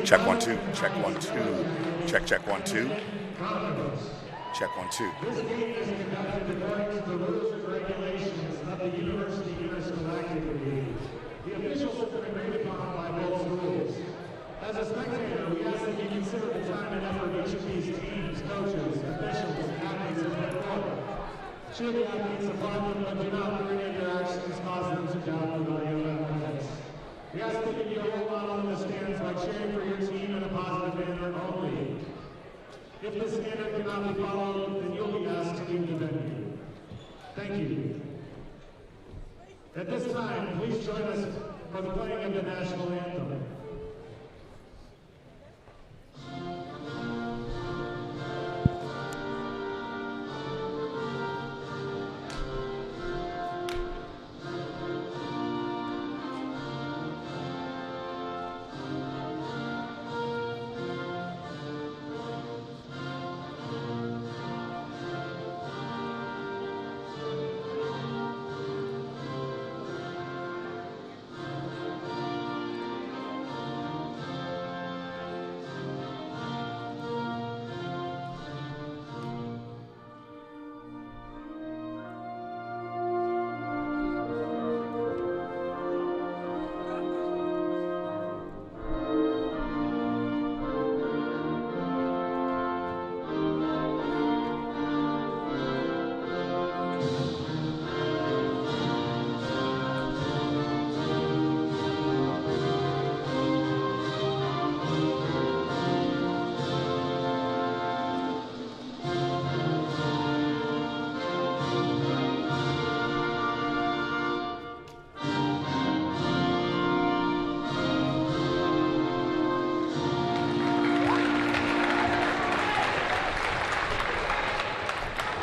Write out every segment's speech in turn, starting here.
Check 1 2. Check 1 2. Check 1 2. Check 1 2. This game is conducted according to the rules and regulations of the University Municipal Activity. The officials have been agreed upon by both schools. As a spectator, we ask that you consider the time and effort each of these teams, coaches, officials, and athletes have put forward. Should the athletes applaud them, but do not through any of their actions cause them to doubt the value of athletics. We ask that you be a role model in the stands by cheering for your team in a positive manner only. If the standard cannot be followed, then you'll be asked to leave the venue. Thank you. At this time, please join us for the playing of the national anthem.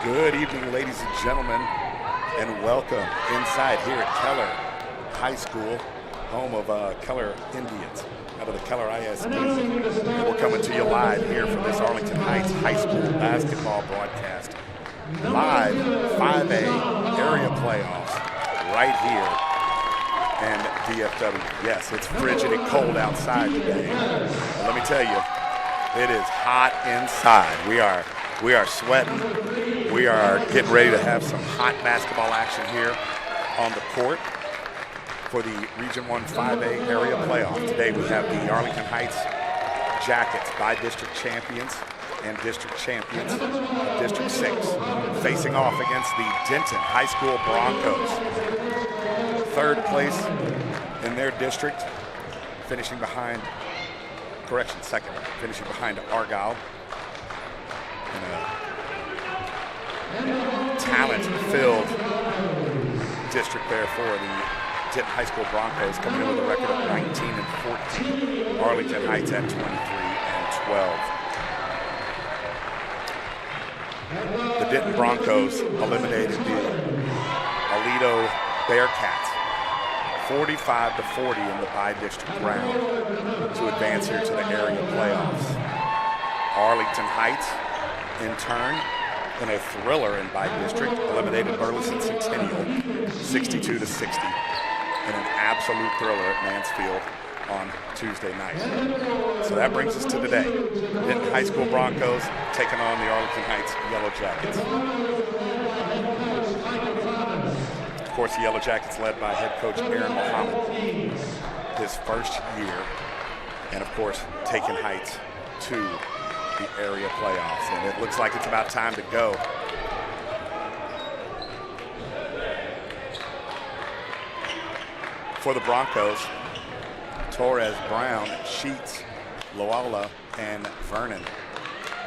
Good evening, ladies and gentlemen, and welcome inside here at Keller High School, home of Keller Indians, out of the Keller ISD. And we're coming to you live here from this Arlington Heights High School basketball broadcast. Live 5A area playoffs right here in DFW. Yes, it's frigid and cold outside today. But let me tell you, it is hot inside. We are sweating. We are getting ready to have some hot basketball action here on the court for the Region 1 5A area playoff. Today we have the Arlington Heights Jackets, by-district champions and district champions of District 6, facing off against the Denton High School Broncos. Third place in their district, second, finishing behind Argyle. Talent-filled district there for the Denton High School Broncos, coming in with a record of 19-14. Arlington Heights at 23-12. The Denton Broncos eliminated the Aledo Bearcats 45-40 in the by-district round to advance here to the area playoffs. Arlington Heights, in turn, in a thriller in by-district, eliminated Burleson Centennial 62-60 in an absolute thriller at Mansfield on Tuesday night. So that brings us to today. Denton High School Broncos taking on the Arlington Heights Yellow Jackets. Of course, the Yellow Jackets led by head coach Aaron Muhammad, his first year, and of course, taking Heights to the area playoffs, and it looks like it's about time to go. For the Broncos, Torres, Brown, Sheets, Loala, and Vernon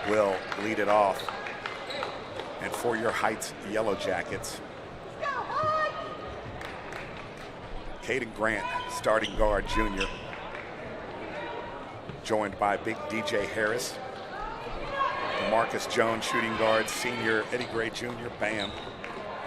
will lead it off. And for your Heights Yellow Jackets, Caden Grant, starting guard, junior, joined by big DJ Harris, Marcus Jones, shooting guard, senior Eddie Gray Jr., Bam,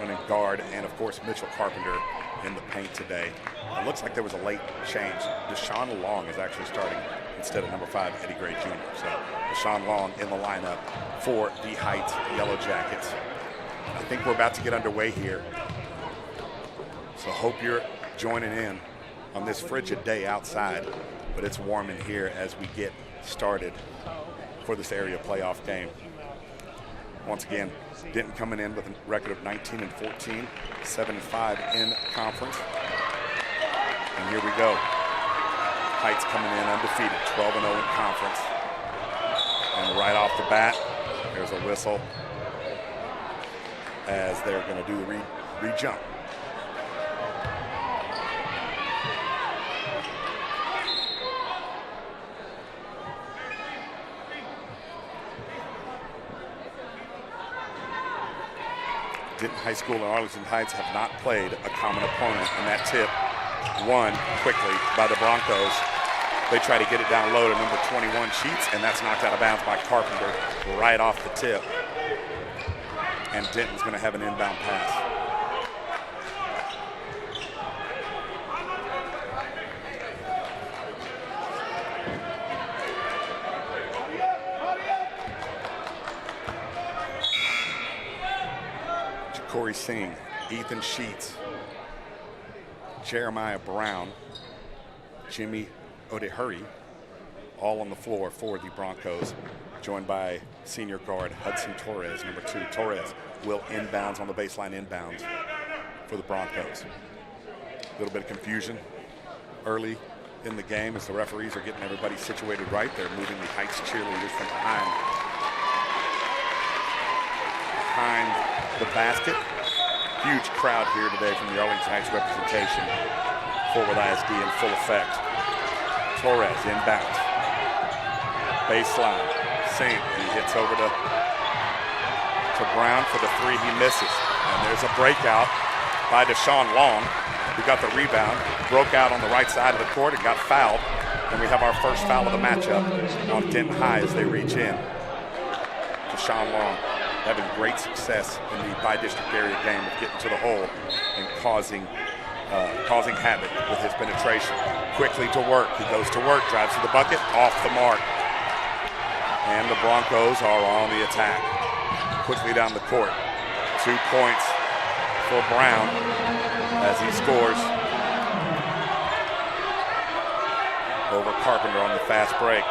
running guard, and of course Mitchell Carpenter in the paint today. It looks like there was a late change. Deshaun Long is actually starting instead of number 5, Eddie Gray Jr. So Deshaun Long in the lineup for the Heights Yellow Jackets. I think we're about to get underway here. So So hope you're joining in on this frigid day outside, but it's warm in here as we get started for this area playoff game. Once again, Denton coming in with a record of 19-14, 7-5 in conference. And here we go. Heights coming in undefeated, 12-0 in conference. And right off the bat, there's a whistle as they're going to do the re-jump. Denton High School and Arlington Heights have not played a common opponent, and that tip won quickly by the Broncos. They try to get it down low to number 21, Sheets, and that's knocked out of bounds by Carpenter right off the tip. And Denton's going to have an inbound pass. Corey Singh, Ethan Sheets, Jeremiah Brown, Jimmy Odehuri, all on the floor for the Broncos, joined by senior guard Hudson Torres, number 2. Torres will inbounds on the baseline inbounds for the Broncos. A little bit of confusion early in the game as the referees are getting everybody situated right. They're moving the Heights cheerleaders from behind the basket. Huge crowd here today from the Arlington Heights representation. Forward ISD in full effect. Torres inbounds. Baseline. Singh, he hits over to Brown for the 3, he misses. And there's a breakout by Deshaun Long, who got the rebound, broke out on the right side of the court and got fouled. And we have our first foul of the matchup on Denton High as they reach in. Deshaun Long having great success in the bi-district area game of getting to the hole and causing havoc with his penetration. Quickly to work. He goes to work, drives to the bucket, off the mark. And the Broncos are on the attack. Quickly down the court. 2 points for Brown as he scores over Carpenter on the fast break.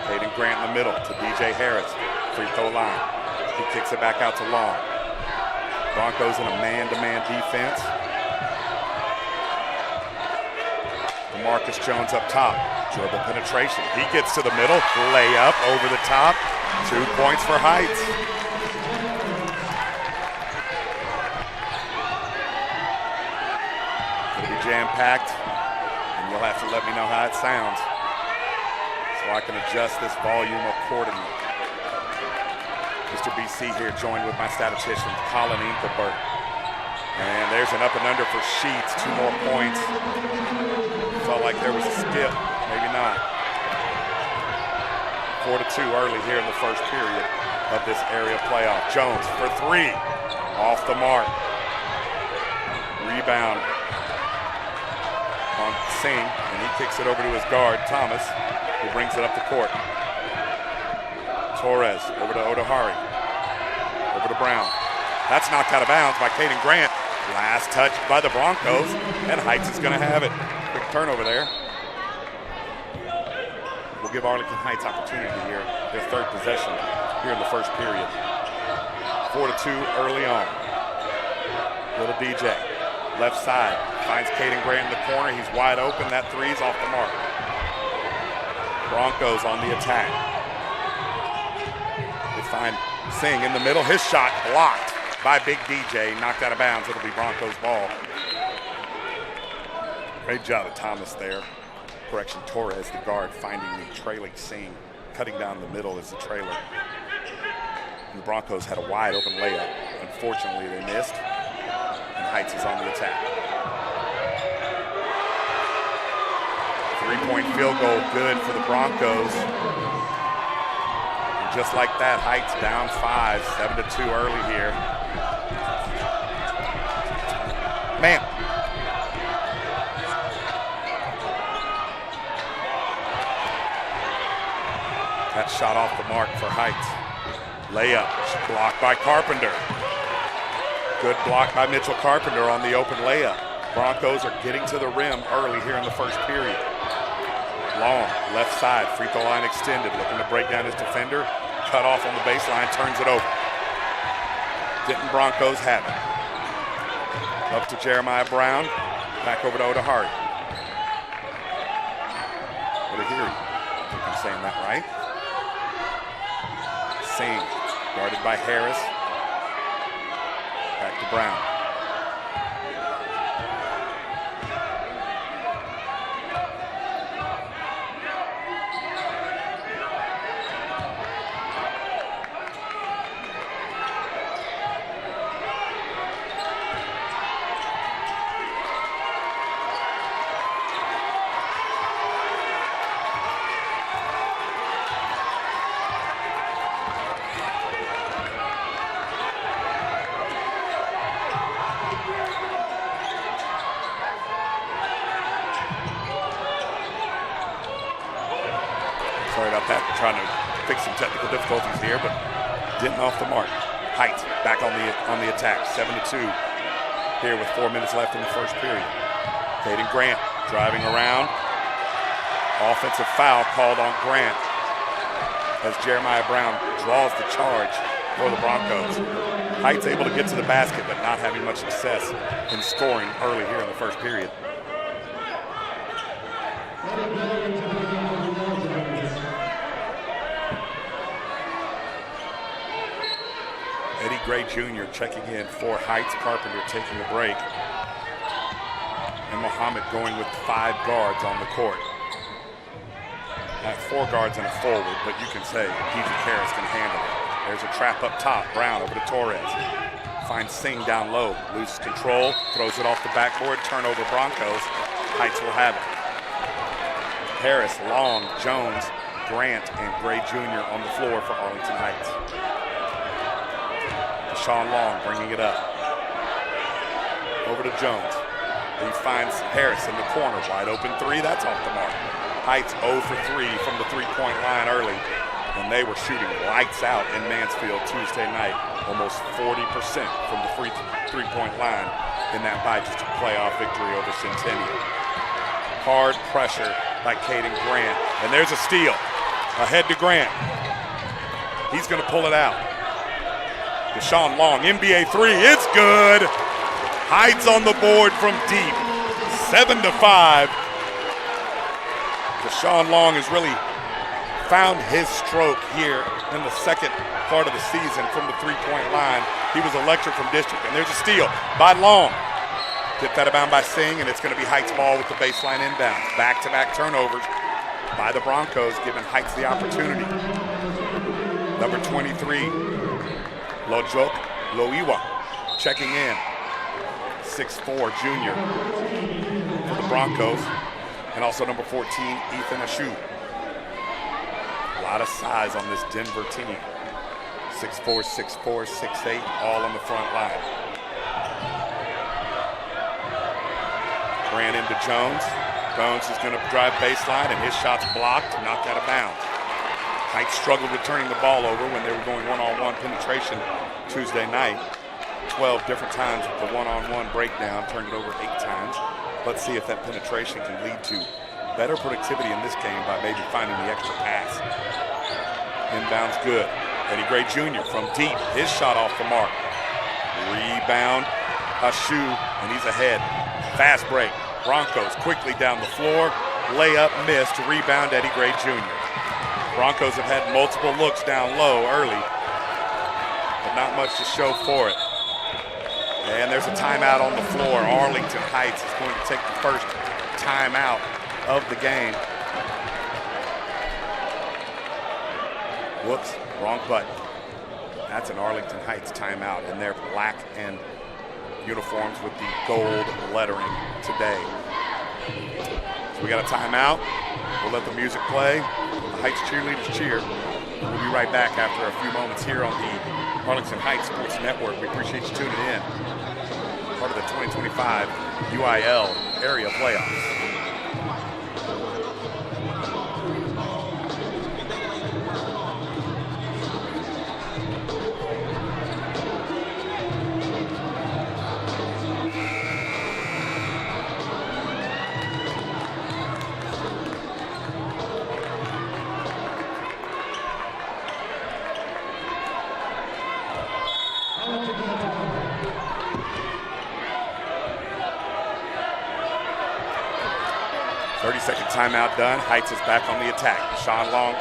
Caden Grant in the middle to DJ Harris. Free throw line. He kicks it back out to Long. Broncos in a man-to-man defense. Marcus Jones up top. Dribble penetration. He gets to the middle. Layup over the top. 2 points for Heights. It'll be jam-packed, and you'll have to let me know how it sounds so I can adjust this volume accordingly. Mr. BC here, joined with my statistician, Colin Inkelberg. And there's an up and under for Sheets. 2 more points. Felt like there was a skip. Maybe not. 4-2 early here in the first period of this area playoff. Jones for 3. Off the mark. Rebound on Singh, and he kicks it over to his guard, Thomas, who brings it up the court. Torres over to Odehari. Over to Brown. That's knocked out of bounds by Caden Grant. Last touch by the Broncos, and Heights is going to have it. Quick turnover there. We'll give Arlington Heights opportunity here, their 3rd possession here in the first period. 4-2 early on. Little DJ, left side, finds Caden Grant in the corner. He's wide open. That 3's off the mark. Broncos on the attack. They find Singh in the middle. His shot blocked by Big DJ, knocked out of bounds. It'll be Broncos ball. Great job of Thomas there. Correction, Torres, the guard, finding the trailing Singh, cutting down the middle as the trailer. And the Broncos had a wide open layup. Unfortunately, they missed, and Heights is on the attack. 3-point field goal good for the Broncos. And just like that, Heights down 5, 7-2 early here. Man. That shot off the mark for Heights. Layup, blocked by Carpenter. Good block by Mitchell Carpenter on the open layup. Broncos are getting to the rim early here in the first period. Long, left side, free throw line extended, looking to break down his defender. Cut off on the baseline, turns it over. Denton Broncos have it. Up to Jeremiah Brown, back over to Oda Hart. Oda Hiri, I think I'm saying that right. Singh, guarded by Harris. Back to Brown. Sorry about that. Trying to fix some technical difficulties here, but Denton off the mark. Height back on the attack. 7-2 here with 4 minutes left in the first period. Caden Grant driving around. Offensive foul called on Grant as Jeremiah Brown draws the charge for the Broncos. Height's able to get to the basket, but not having much success in scoring early here in the first period. Eddie Gray Jr. checking in for Heights. Carpenter taking a break. And Muhammad going with 5 guards on the court. 4 guards and a forward, but you can say PJ Harris can handle it. There's a trap up top. Brown over to Torres. Finds Singh down low. Loses control. Throws it off the backboard. Turnover Broncos. Heights will have it. Harris, Long, Jones, Grant, and Gray Jr. on the floor for Arlington Heights. Deshaun Long bringing it up. Over to Jones. He finds Harris in the corner. Wide open 3. That's off the mark. Heights 0 for 3 from the three-point line early. And they were shooting lights out in Mansfield Tuesday night. Almost 40% from the three-point line in that bye, just a playoff victory over Centennial. Hard pressure by Caden Grant. And there's a steal. Ahead to Grant. He's going to pull it out. Deshaun Long, NBA 3, it's good. Heights on the board from deep. 7-5. Deshaun Long has really found his stroke here in the second part of the season from the three-point line. He was electric from district, and there's a steal by Long. Tipped out of bound by Singh, and it's going to be Heights ball with the baseline inbound. Back-to-back turnovers by the Broncos, giving Heights the opportunity. Number 23, Lojok Loiwa, checking in. 6'4", junior for the Broncos. And also number 14, Ethan Ashu. A lot of size on this Denver team. 6'4", 6'4", 6'8", all on the front line. Ran into Jones. Jones is going to drive baseline, and his shot's blocked, knocked out of bounds. Heights struggled with turning the ball over when they were going one-on-one penetration Tuesday night. 12 different times with the one-on-one breakdown, turned it over 8 times. Let's see if that penetration can lead to better productivity in this game by maybe finding the extra pass. Inbound's good. Eddie Gray Jr. from deep, his shot off the mark. Rebound, Ashu, and he's ahead. Fast break. Broncos quickly down the floor. Layup missed. Rebound, Eddie Gray Jr. Broncos have had multiple looks down low early, but not much to show for it. And there's a timeout on the floor. Arlington Heights is going to take the first timeout of the game. Whoops, wrong button. That's an Arlington Heights timeout in their black and uniforms with the gold lettering today. So we got a timeout. We'll let the music play. The Heights cheerleaders cheer. We'll be right back after a few moments here on the Arlington Heights Sports Network. We appreciate you tuning in. Part of the 2025 UIL area playoffs. 30-second timeout done. Heights is back on the attack. Sean Long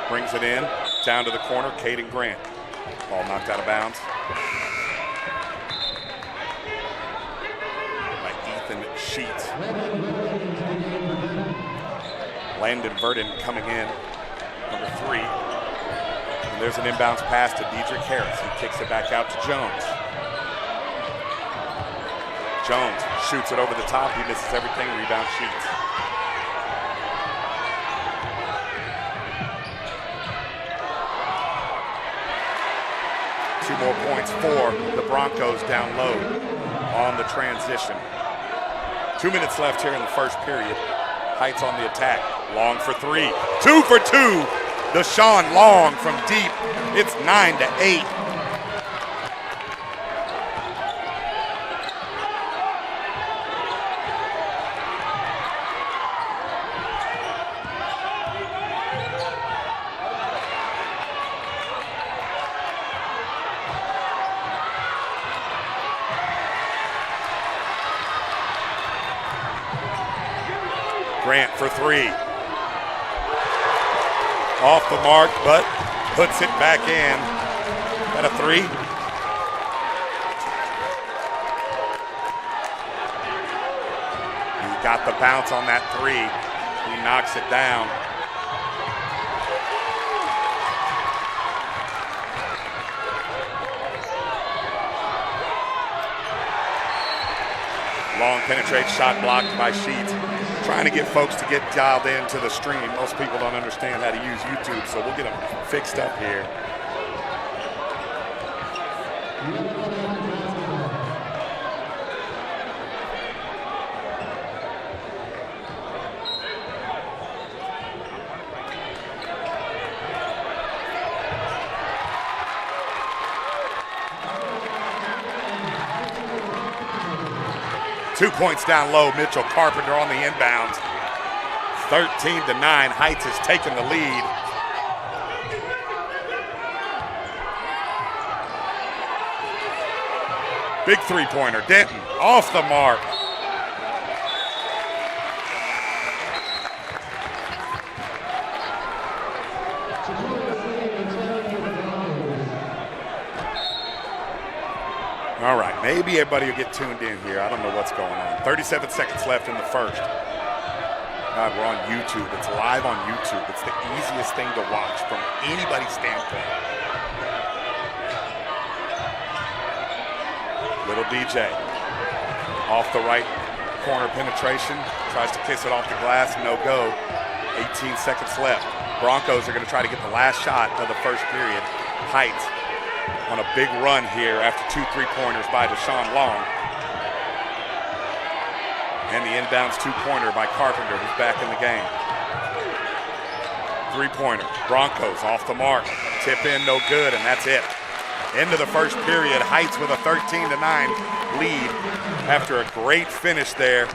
brings it in, down to the corner, Caden Grant. Ball knocked out of bounds by Ethan Sheets. Landon Verdon coming in, number 3. And there's an inbounds pass to Dedrick Harris. He kicks it back out to Jones. Jones shoots it over the top. He misses everything. Rebound Sheets. Two more points for the Broncos down low on the transition. 2 minutes left here in the first period. Heights on the attack. Long for 3. 2 for 2. Deshaun Long from deep. It's 9-8. Grant for 3. Off the mark, but puts it back in. Got a 3. He got the bounce on that 3. He knocks it down. Long penetrates, shot blocked by Sheets. Trying to get folks to get dialed into the stream. Most people don't understand how to use YouTube, so we'll get them fixed up here. Two points down low, Mitchell Carpenter on the inbounds. 13-9, Heights has taken the lead. Big three-pointer, Denton off the mark. All right, maybe everybody will get tuned in here. I don't know what's going on. 37 seconds left in the first. God, we're on YouTube. It's live on YouTube. It's the easiest thing to watch from anybody's standpoint. Little DJ off the right corner penetration. Tries to kiss it off the glass. No go. 18 seconds left. Broncos are going to try to get the last shot of the first period. Heights on a big run here after 2 3-pointers by Deshaun Long. And the inbounds 2-pointer by Carpenter, who's back in the game. 3-pointer, Broncos off the mark. Tip in, no good, and that's it. End of the first period, Heights with a 13-9 lead after a great finish there.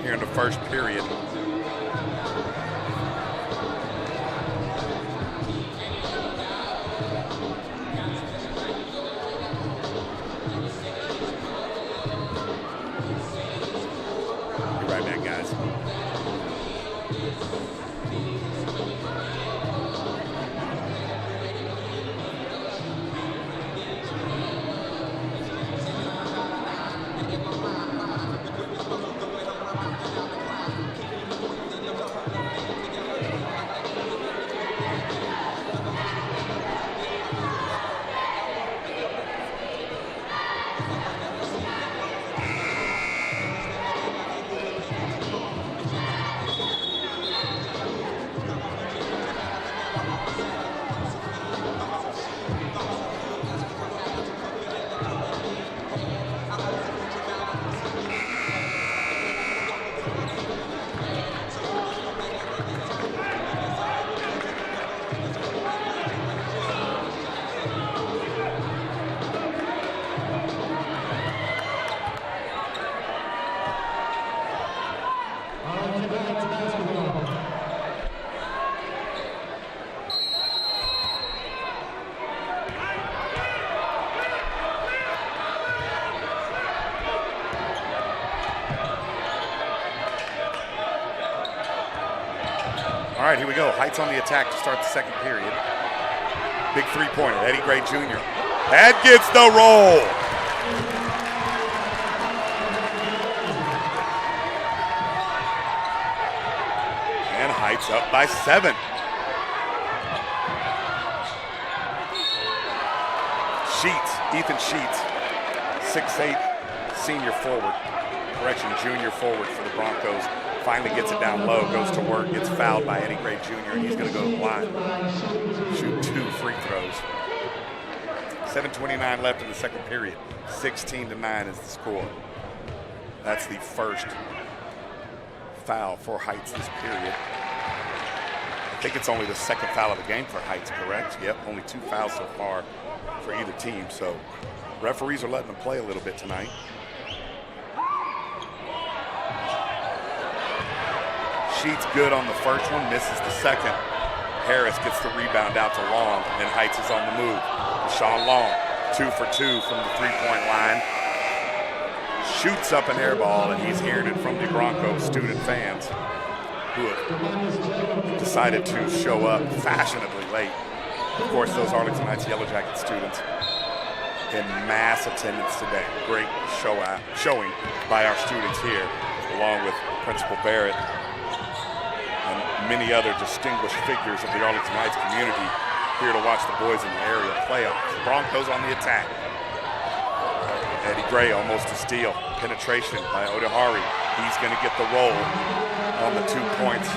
Here in the first period. right, here we go. Heights on the attack to start the second period. Big three-pointer, Eddie Gray Jr. That gets the roll. And Heights up by 7. Ethan Sheets, 6'8", senior forward, junior forward for the Broncos, finally gets it down low, goes to work, gets fouled by Eddie Gray Jr., and he's going to go to the line, shoot 2 free throws. 7:29 left in the second period. 16-9 is the score. That's the first foul for Heights this period. I think it's only the second foul of the game for Heights, correct? Yep, only 2 fouls so far for either team, so referees are letting them play a little bit tonight. Sheets good on the first one, misses the second. Harris gets the rebound out to Long, and Heights is on the move. Deshaun Long, 2 for 2 from the three-point line. Shoots up an air ball, and he's hearing it from the Broncos student fans who have decided to show up fashionably late. Of course, those Arlington Heights Yellow Jacket students in mass attendance today. Great showing by our students here, along with Principal Barrett and many other distinguished figures of the Arlington Heights community here to watch the boys in the area playoffs. Broncos on the attack. Eddie Gray almost a steal. Penetration by Odihari. He's going to get the roll on the 2 points.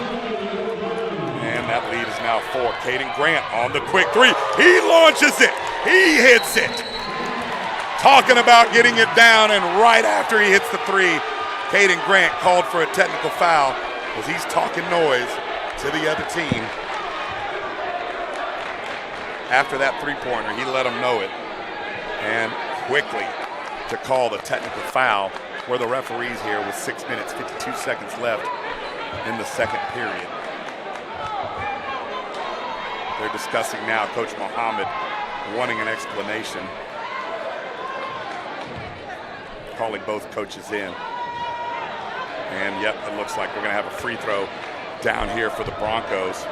And that lead is now 4. Caden Grant on the quick 3. He launches it. He hits it. Talking about getting it down, and right after he hits the 3, Caden Grant called for a technical foul as he's talking noise to the other team. After that three-pointer, he let them know it. And quickly to call the technical foul were the referees here with 6 minutes, 52 seconds left in the second period. They're discussing now, Coach Mohammed wanting an explanation, calling both coaches in. And yep, it looks like we're going to have a free throw down here for the Broncos.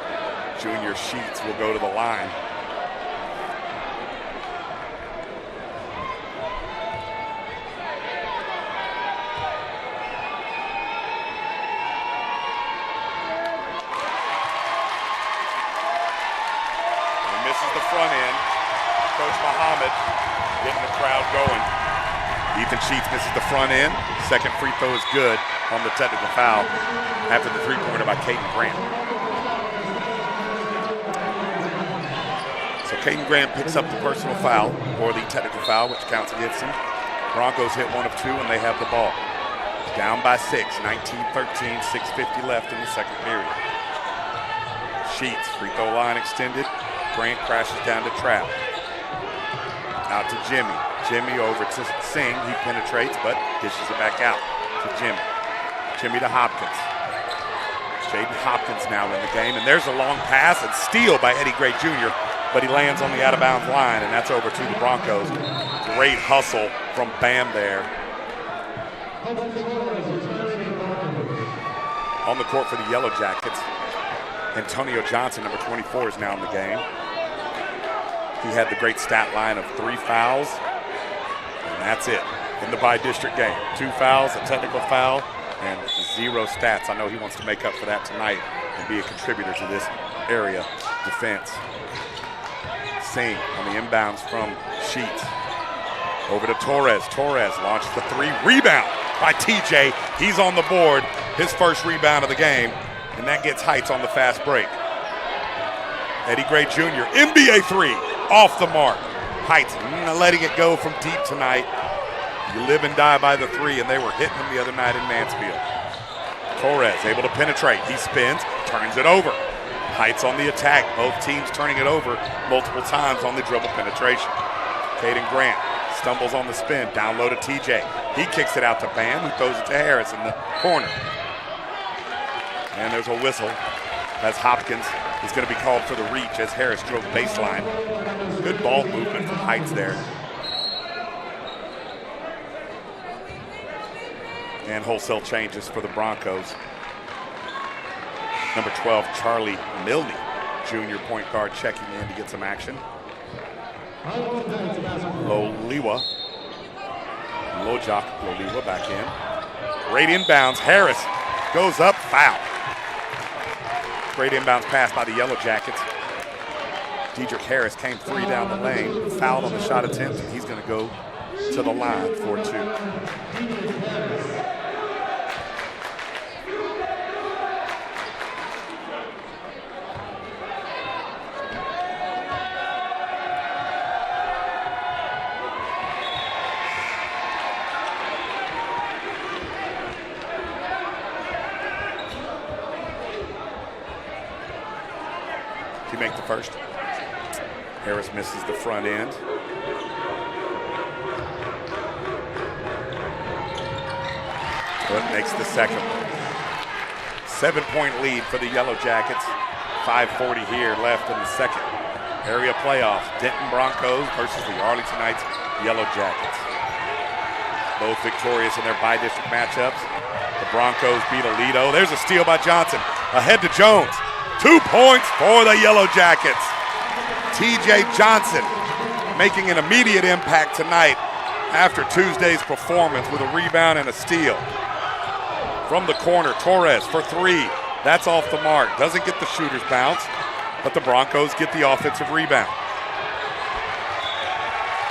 Junior Sheets will go to the line. Front end. Coach Mohammed getting the crowd going. Ethan Sheets misses the front end. Second free throw is good on the technical foul after the three-pointer by Caden Grant. So Caden Grant picks up the personal foul, or the technical foul, which counts against him. Broncos hit 1 of 2, and they have the ball. Down by 6, 19-13, 6:50 left in the second period. Sheets, free throw line extended. Grant crashes down to Trap. Out to Jimmy. Jimmy over to Singh. He penetrates, but dishes it back out to Jimmy. Jimmy to Hopkins. Jaden Hopkins now in the game, and there's a long pass and steal by Eddie Gray Jr., but he lands on the out-of-bounds line, and that's over to the Broncos. Great hustle from Bam there. On the court for the Yellow Jackets, Antonio Johnson, number 24, is now in the game. He had the great stat line of 3 fouls, and that's it in the bi-district game. 2 fouls, a technical foul, and 0 stats. I know he wants to make up for that tonight and be a contributor to this area defense. Singh on the inbounds from Sheets. Over to Torres. Torres launches the 3. Rebound by TJ. He's on the board. His first rebound of the game, and that gets Heights on the fast break. Eddie Gray Jr., NBA 3. Off the mark. Heights letting it go from deep tonight. You live and die by the 3, and they were hitting them the other night in Mansfield. Torres able to penetrate. He spins, turns it over. Heights on the attack. Both teams turning it over multiple times on the dribble penetration. Caden Grant stumbles on the spin. Down low to TJ. He kicks it out to Bam, who throws it to Harris in the corner. And there's a whistle as Hopkins is going to be called for the reach as Harris drove baseline. Good ball movement from Heights there. And wholesale changes for the Broncos. Number 12, Charlie Milne, junior point guard, checking in to get some action. Lojak back in. Great inbounds. Harris goes up, foul. Great inbounds pass by the Yellow Jackets. Dedrick Harris came 3 down the lane, fouled on the shot attempt, and he's going to go to the line for 2. He make the first. Harris misses the front end. But makes the second. 7-point lead for the Yellow Jackets. 5:40 here left in the second. Area playoffs, Denton Broncos versus the Arlingtonites Yellow Jackets. Both victorious in their bi-district matchups. The Broncos beat Aledo. There's a steal by Johnson. Ahead to Jones. 2 points for the Yellow Jackets. TJ Johnson making an immediate impact tonight after Tuesday's performance with a rebound and a steal. From the corner, Torres for 3. That's off the mark. Doesn't get the shooter's bounce, but the Broncos get the offensive rebound.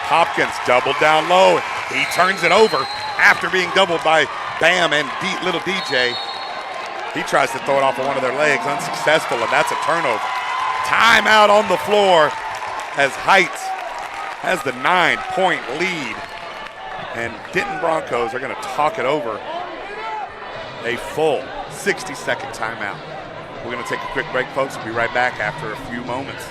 Hopkins doubled down low. He turns it over after being doubled by Bam and little DJ. He tries to throw it off of one of their legs, unsuccessful, and that's a turnover. Timeout on the floor as Heights has the 9-point lead. And Denton Broncos are going to talk it over. A full 60-second timeout. We're going to take a quick break, folks. We'll be right back after a few moments.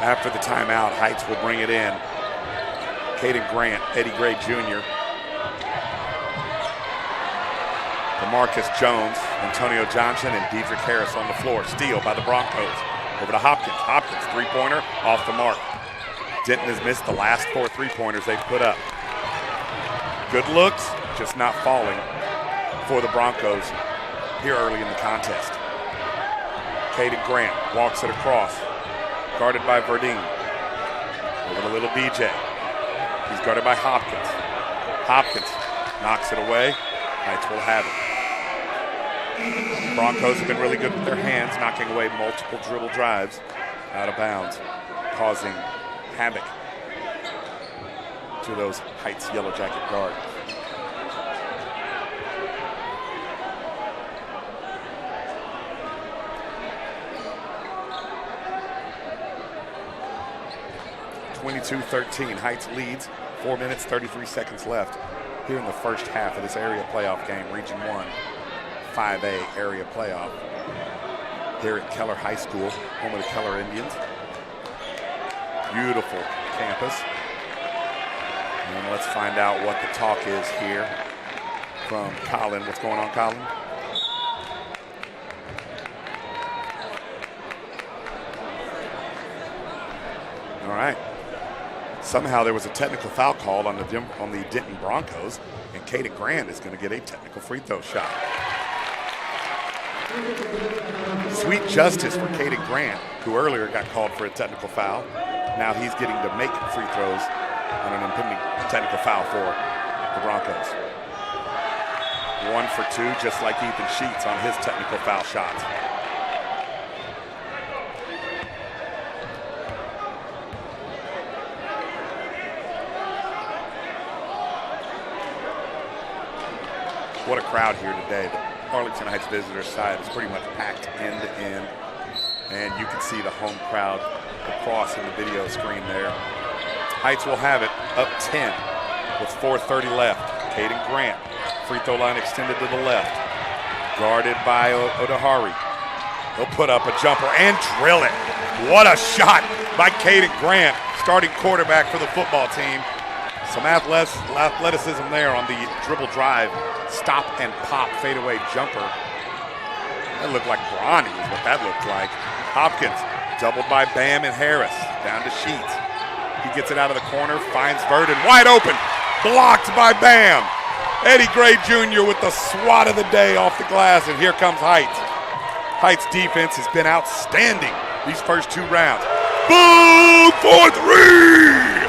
After the timeout, Heights will bring it in. Caden Grant, Eddie Gray Jr., DeMarcus Jones, Antonio Johnson, and Dedrick Harris on the floor. Steal by the Broncos. Over to Hopkins. Hopkins, three-pointer, off the mark. Denton has missed the last 4 three-pointers they've put up. Good looks, just not falling for the Broncos here early in the contest. Caden Grant walks it across. Guarded by Verdine. Over to little DJ. He's guarded by Hopkins. Hopkins knocks it away. Heights will have it. Broncos have been really good with their hands, knocking away multiple dribble drives out of bounds, causing havoc to those Heights Yellow Jacket guards. (22-13). Heights leads. 4 minutes, 33 seconds left here in the first half of this area playoff game. Region 1, 5A area playoff here at Keller High School, home of the Keller Indians. Beautiful campus. And let's find out what the talk is here from Colin. What's going on, Colin? All right. Somehow there was a technical foul called on the Denton Broncos, and Caden Grant is going to get a technical free throw shot. Sweet justice for Caden Grant, who earlier got called for a technical foul. Now he's getting to make free throws on an impending technical foul for the Broncos. 1 for 2, just like Ethan Sheets on his technical foul shots. What a crowd here today. The Arlington Heights visitor side is pretty much packed end to end. And you can see the home crowd across in the video screen there. Heights will have it up 10 with 4:30 left. Caden Grant, free throw line extended to the left. Guarded by Odahari. He'll put up a jumper and drill it. What a shot by Caden Grant, starting quarterback for the football team. Some athleticism there on the dribble drive, stop and pop fadeaway jumper. That looked like Bronny is what that looked like. Hopkins doubled by Bam and Harris, down to Sheets. He gets it out of the corner, finds Verdon, wide open, blocked by Bam. Eddie Gray Jr. with the swat of the day off the glass, and here comes Heights. Heights defense has been outstanding these first 2 rounds. Boom for 3!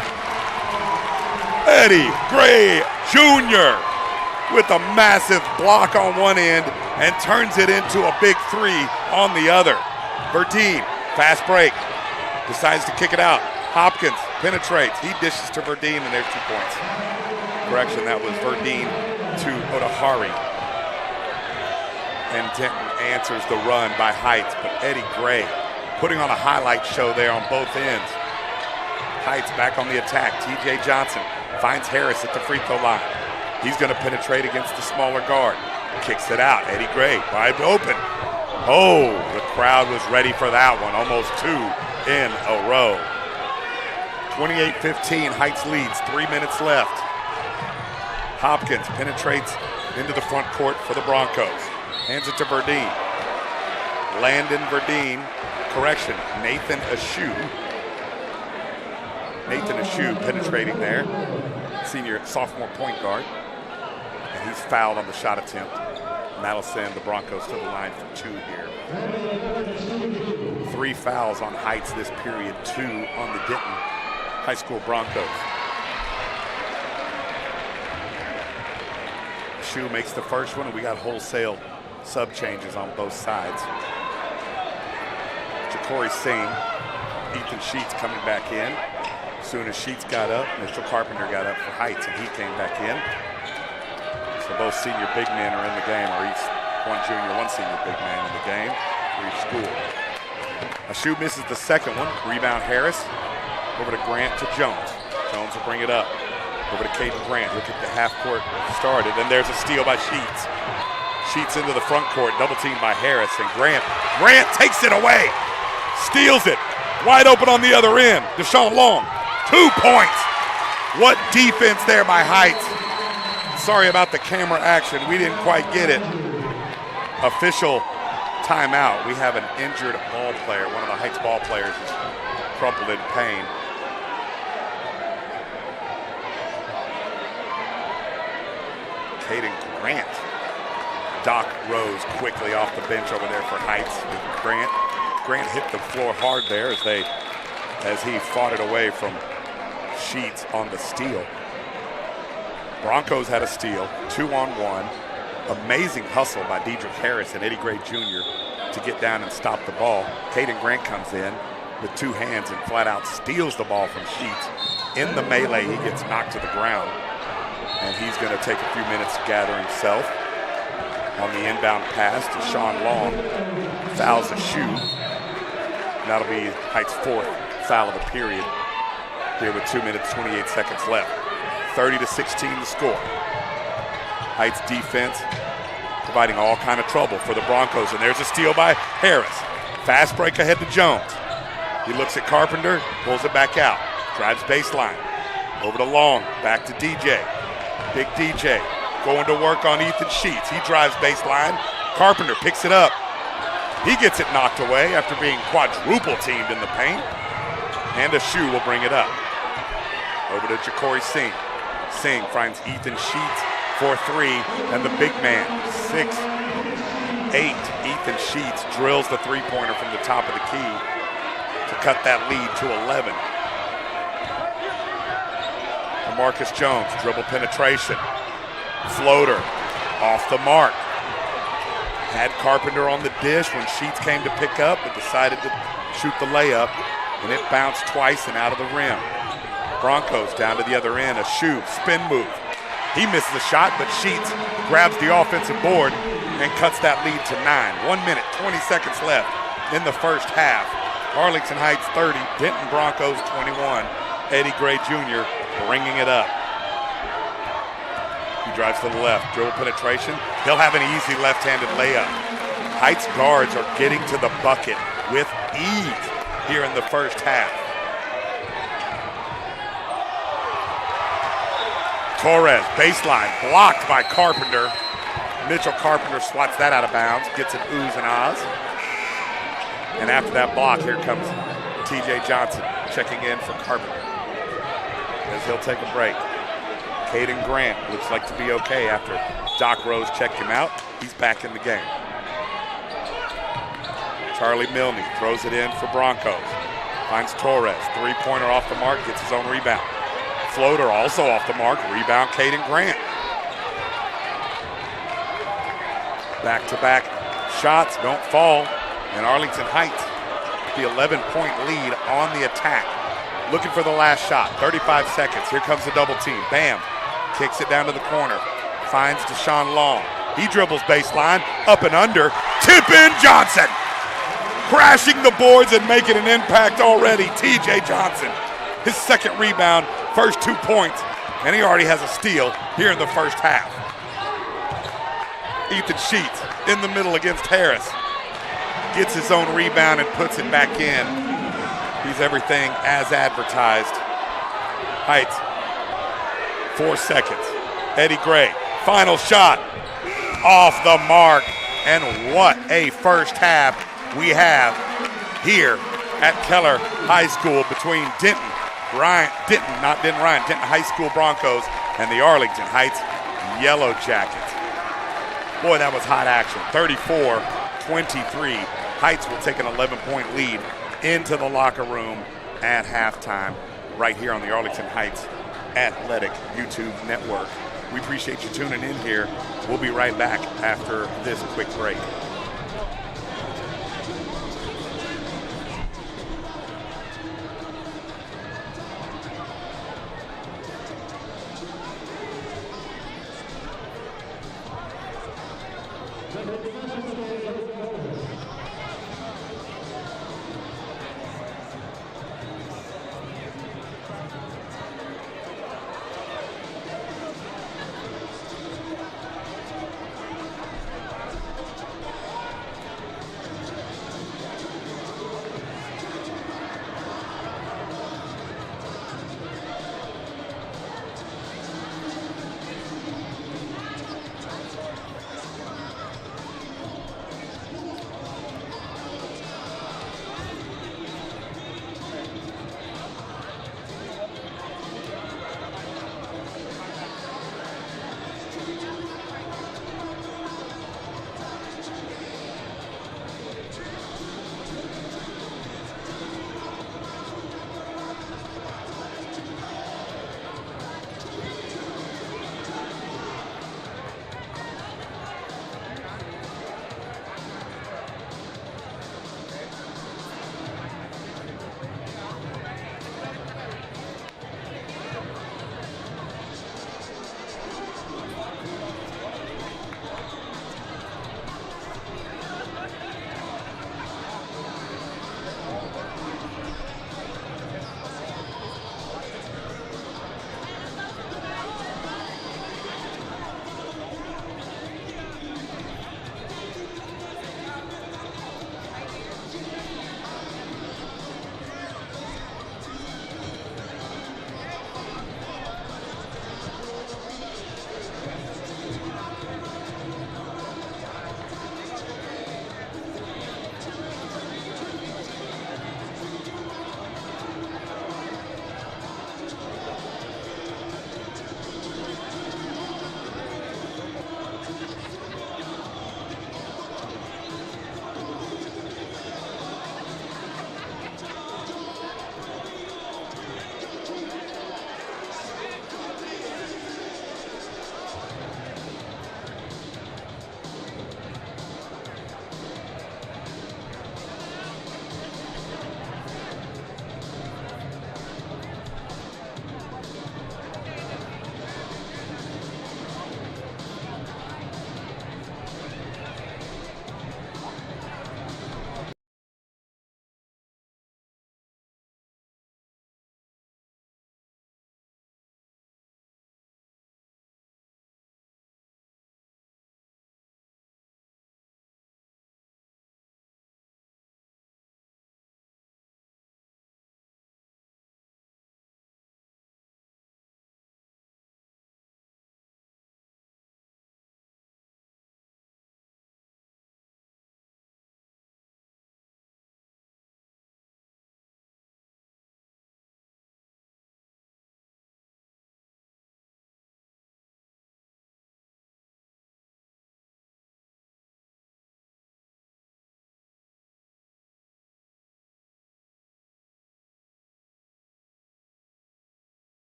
Eddie Gray Jr. with a massive block on one end and turns it into a big 3 on the other. Verdeen, fast break, decides to kick it out. Hopkins penetrates, he dishes to Verdeen, and there's 2 points. Correction, that was Verdeen to Odahari. And Denton answers the run by Heights, but Eddie Gray putting on a highlight show there on both ends. Heights back on the attack. TJ Johnson finds Harris at the free throw line. He's going to penetrate against the smaller guard. Kicks it out. Eddie Gray wide open. Oh, the crowd was ready for that one. Almost 2 in a row. 28-15, Heights leads, 3 minutes left. Hopkins penetrates into the front court for the Broncos. Hands it to Verdeen. Landon Verdeen, correction, Nathan Ashew. Nathan Ashew penetrating there, sophomore point guard. And he's fouled on the shot attempt. And that'll send the Broncos to the line for 2 here. 3 fouls on Heights this period, 2 on the Denton High School Broncos. Ashew makes the first one, and we got wholesale sub changes on both sides. Ja'Cory Singh, Ethan Sheets coming back in. As soon as Sheets got up, Mitchell Carpenter got up for Heights, and he came back in. So both senior big men are in the game, or each one junior, one senior big man in the game for each school. Ashew misses the second one. Rebound Harris. Over to Grant to Jones. Jones will bring it up. Over to Caden Grant. He'll get the half court started. And there's a steal by Sheets. Sheets into the front court, double teamed by Harris, and Grant takes it away. Steals it. Wide open on the other end. Deshaun Long, 2 points. What defense there by Heights. Sorry about the camera action. We didn't quite get it. Official timeout. We have an injured ball player. One of the Heights ball players is crumpled in pain. Caden Grant. Doc rose quickly off the bench over there for Heights. Grant hit the floor hard there as he fought it away from Sheets on the steal. Broncos had a steal, 2-on-1. Amazing hustle by Dedrick Harris and Eddie Gray Jr. to get down and stop the ball. Caden Grant comes in with 2 hands and flat out steals the ball from Sheets. In the melee, he gets knocked to the ground, and he's going to take a few minutes to gather himself. On the inbound pass to Sean Long, fouls Ashew. That'll be Heights' 4th foul of the period here with 2 minutes, 28 seconds left. 30-16 the score. Heights defense providing all kind of trouble for the Broncos, and there's a steal by Harris. Fast break ahead to Jones. He looks at Carpenter, pulls it back out, drives baseline. Over to Long, back to DJ. Big DJ going to work on Ethan Sheets. He drives baseline. Carpenter picks it up. He gets it knocked away after being quadruple teamed in the paint. And Ashew will bring it up. Over to Ja'Cory Singh. Singh finds Ethan Sheets for 3, and the big man, 8, Ethan Sheets drills the three-pointer from the top of the key to cut that lead to 11. Marcus Jones, dribble penetration. Floater, off the mark. Had Carpenter on the dish when Sheets came to pick up, but decided to shoot the layup, and it bounced twice and out of the rim. Broncos down to the other end, a shoe, spin move. He misses the shot, but Sheets grabs the offensive board and cuts that lead to 9. 1 minute, 20 seconds left in the first half. Arlington Heights 30, Denton Broncos 21. Eddie Gray Jr. bringing it up. He drives to the left, dribble penetration. He'll have an easy left-handed layup. Heights guards are getting to the bucket with ease here in the first half. Torres, baseline, blocked by Carpenter. Mitchell Carpenter swats that out of bounds, gets an oohs and ahs. And after that block, here comes TJ Johnson checking in for Carpenter as he'll take a break. Caden Grant looks like to be okay after Doc Rose checked him out. He's back in the game. Charlie Milne throws it in for Broncos. Finds Torres, three-pointer off the mark, gets his own rebound. Floater also off the mark, rebound Caden Grant. Back-to-back shots don't fall, and Arlington Heights, the 11-point lead on the attack. Looking for the last shot, 35 seconds. Here comes the double team. Bam, kicks it down to the corner. Finds Deshaun Long. He dribbles baseline, up and under. Tip-in Johnson. Crashing the boards and making an impact already. TJ Johnson, his second rebound, first 2 points, and he already has a steal here in the first half. Ethan Sheets in the middle against Harris. Gets his own rebound and puts it back in. He's everything as advertised. Heights, 4 seconds. Eddie Gray, final shot, off the mark. And what a first half we have here at Keller High School between Denton High School Broncos and the Arlington Heights Yellow Jackets. Boy, that was hot action. 34-23. Heights will take an 11-point lead into the locker room at halftime right here on the Arlington Heights Athletic YouTube network. We appreciate you tuning in here. We'll be right back after this quick break.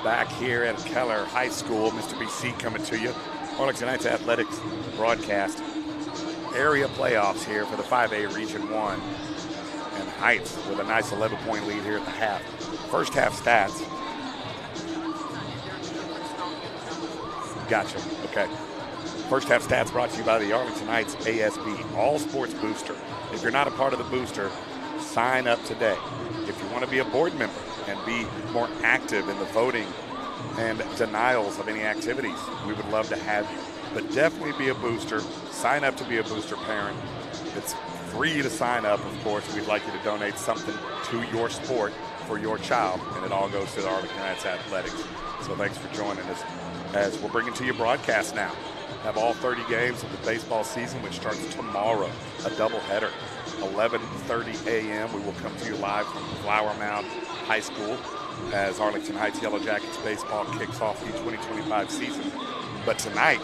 back here at Keller High School. Mr. BC coming to you. Arlington Heights Athletics broadcast. Area playoffs here for the 5A Region 1. And Heights with a nice 11-point lead here at the half. First half stats. Gotcha. Okay. First half stats brought to you by the Arlington Heights ASB All Sports Booster. If you're not a part of the booster, sign up today. If you want to be a board member and be more active in the voting and denials of any activities, we would love to have you. But definitely be a booster. Sign up to be a booster parent. It's free to sign up, of course. We'd like you to donate something to your sport for your child, and it all goes to the Arlington Heights Athletics. So thanks for joining us as we're bringing to you broadcast now. Have all 30 games of the baseball season, which starts tomorrow, a doubleheader. 11:30 a.m. We will come to you live from Flower Mound High School as Arlington Heights Yellow Jackets baseball kicks off the 2025 season. But tonight,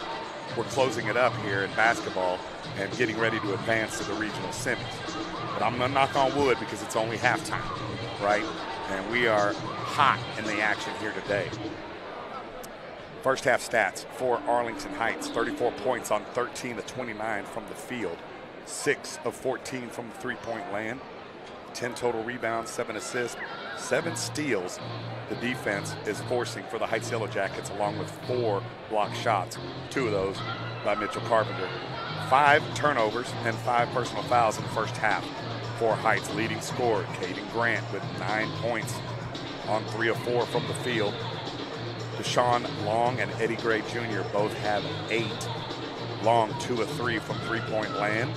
we're closing it up here in basketball and getting ready to advance to the regional semis. But I'm going to knock on wood because it's only halftime, right? And we are hot in the action here today. First half stats for Arlington Heights, 34 points on 13 of 29 from the field, 6 of 14 from the three-point land, 10 total rebounds, 7 assists, 7 steals. The defense is forcing for the Heights Yellow Jackets along with 4 block shots, 2 of those by Mitchell Carpenter. 5 turnovers and 5 personal fouls in the first half for Heights. Leading scorer, Caden Grant with 9 points on 3 of 4 from the field. Deshaun Long and Eddie Gray Jr. both have 8. Long 2 of 3 from three-point land.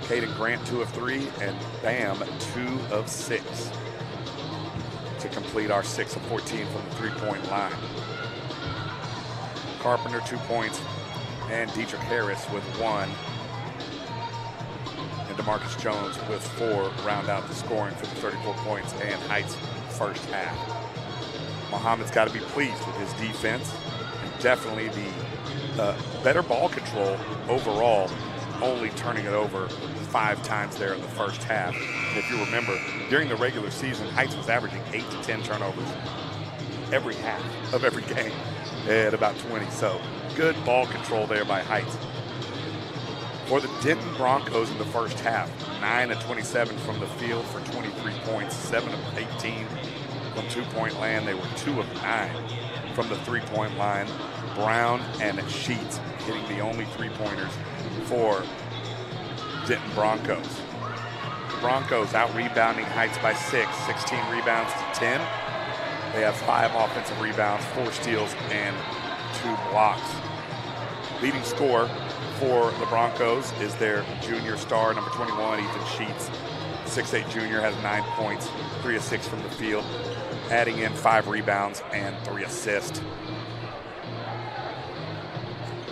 Caden Grant 2 of 3 and Bam 2 of 6 to complete our 6 of 14 from the three-point line. Carpenter 2 points and Dietrich Harris with 1. And DeMarcus Jones with 4 round out the scoring for the 34 points and Heights first half. Muhammad's got to be pleased with his defense and definitely the better ball control overall, only turning it over 5 times there in the first half. And if you remember, during the regular season, Heights was averaging 8 to 10 turnovers every half of every game at about 20. So good ball control there by Heights. For the Denton Broncos in the first half, 9 of 27 from the field for 23 points, 7 of 18 from two-point land. They were 2 of 9 from the three-point line. Brown and Sheets hitting the only three-pointers for Denton Broncos. The Broncos out-rebounding Heights by 6, 16 rebounds to 10. They have 5 offensive rebounds, 4 steals, and 2 blocks. Leading scorer for the Broncos is their junior star, number 21, Ethan Sheets. 6'8" junior has 9 points, 3 of 6 from the field, adding in 5 rebounds and 3 assists.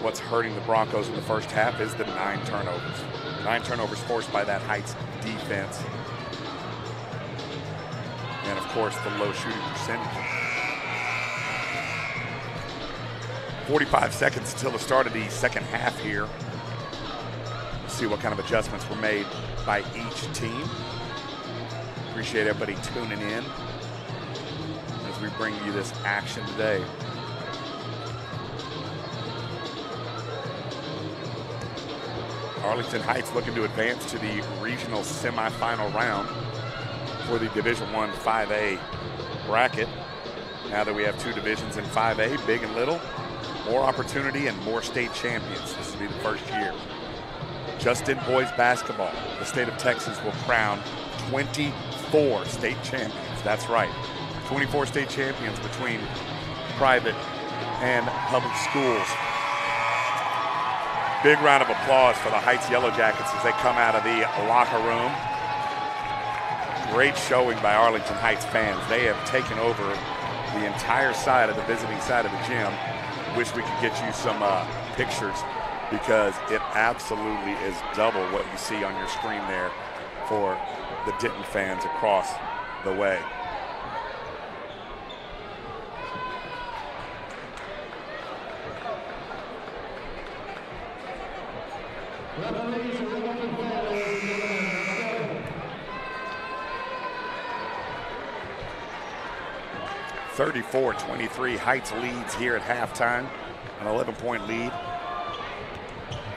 What's hurting the Broncos in the first half is the 9 turnovers. 9 turnovers forced by that Heights defense. And of course, the low shooting percentage. 45 seconds until the start of the second half here. We'll see what kind of adjustments were made by each team. Appreciate everybody tuning in as we bring you this action today. Arlington Heights looking to advance to the regional semifinal round for the Division I 5A bracket. Now that we have 2 divisions in 5A, big and little, more opportunity and more state champions. This will be the first year. Just in boys basketball, the state of Texas will crown 24 state champions. That's right, 24 state champions between private and public schools. Big round of applause for the Heights Yellow Jackets as they come out of the locker room. Great showing by Arlington Heights fans. They have taken over the entire side of the visiting side of the gym. Wish we could get you some pictures because it absolutely is double what you see on your screen there for the Denton fans across the way. 34-23, Heights leads here at halftime, an 11-point lead.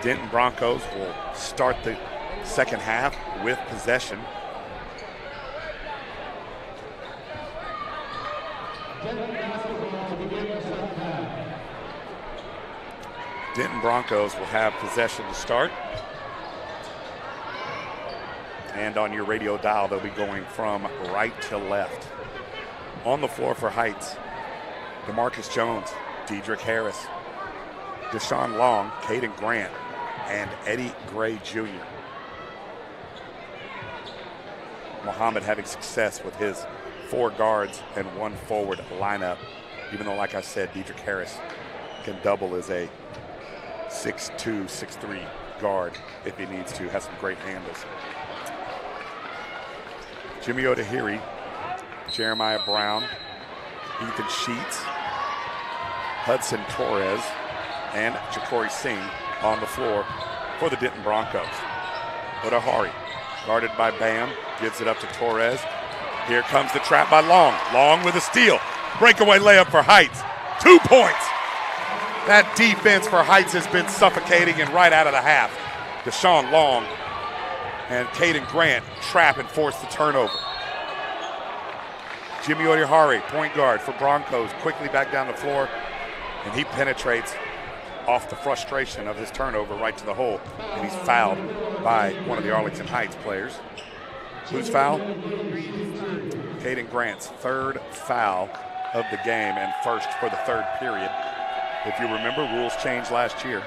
Denton Broncos will start the second half with possession. Denton Broncos will have possession to start. And on your radio dial, they'll be going from right to left. On the floor for Heights, DeMarcus Jones, Dedrick Harris, Deshaun Long, Caden Grant, and Eddie Gray Jr. Muhammad having success with his 4 guards and 1 forward lineup, even though, like I said, Dedrick Harris can double as a 6'2", 6'3" guard if he needs to, has some great handles. Jimmy Odahiri, Jeremiah Brown, Ethan Sheets, Hudson Torres, and Ja'Cory Singh on the floor for the Denton Broncos. Odahiri, guarded by Bam, gives it up to Torres. Here comes the trap by Long. Long with a steal. Breakaway layup for Heights. 2 points. That defense for Heights has been suffocating, and right out of the half, Deshaun Long and Caden Grant trap and force the turnover. Jimmy Odahiri, point guard for Broncos, quickly back down the floor, and he penetrates off the frustration of his turnover right to the hole, and he's fouled by one of the Arlington Heights players. Who's fouled? Caden Grant's 3rd foul of the game and first for the 3rd period. If you remember, rules changed last year.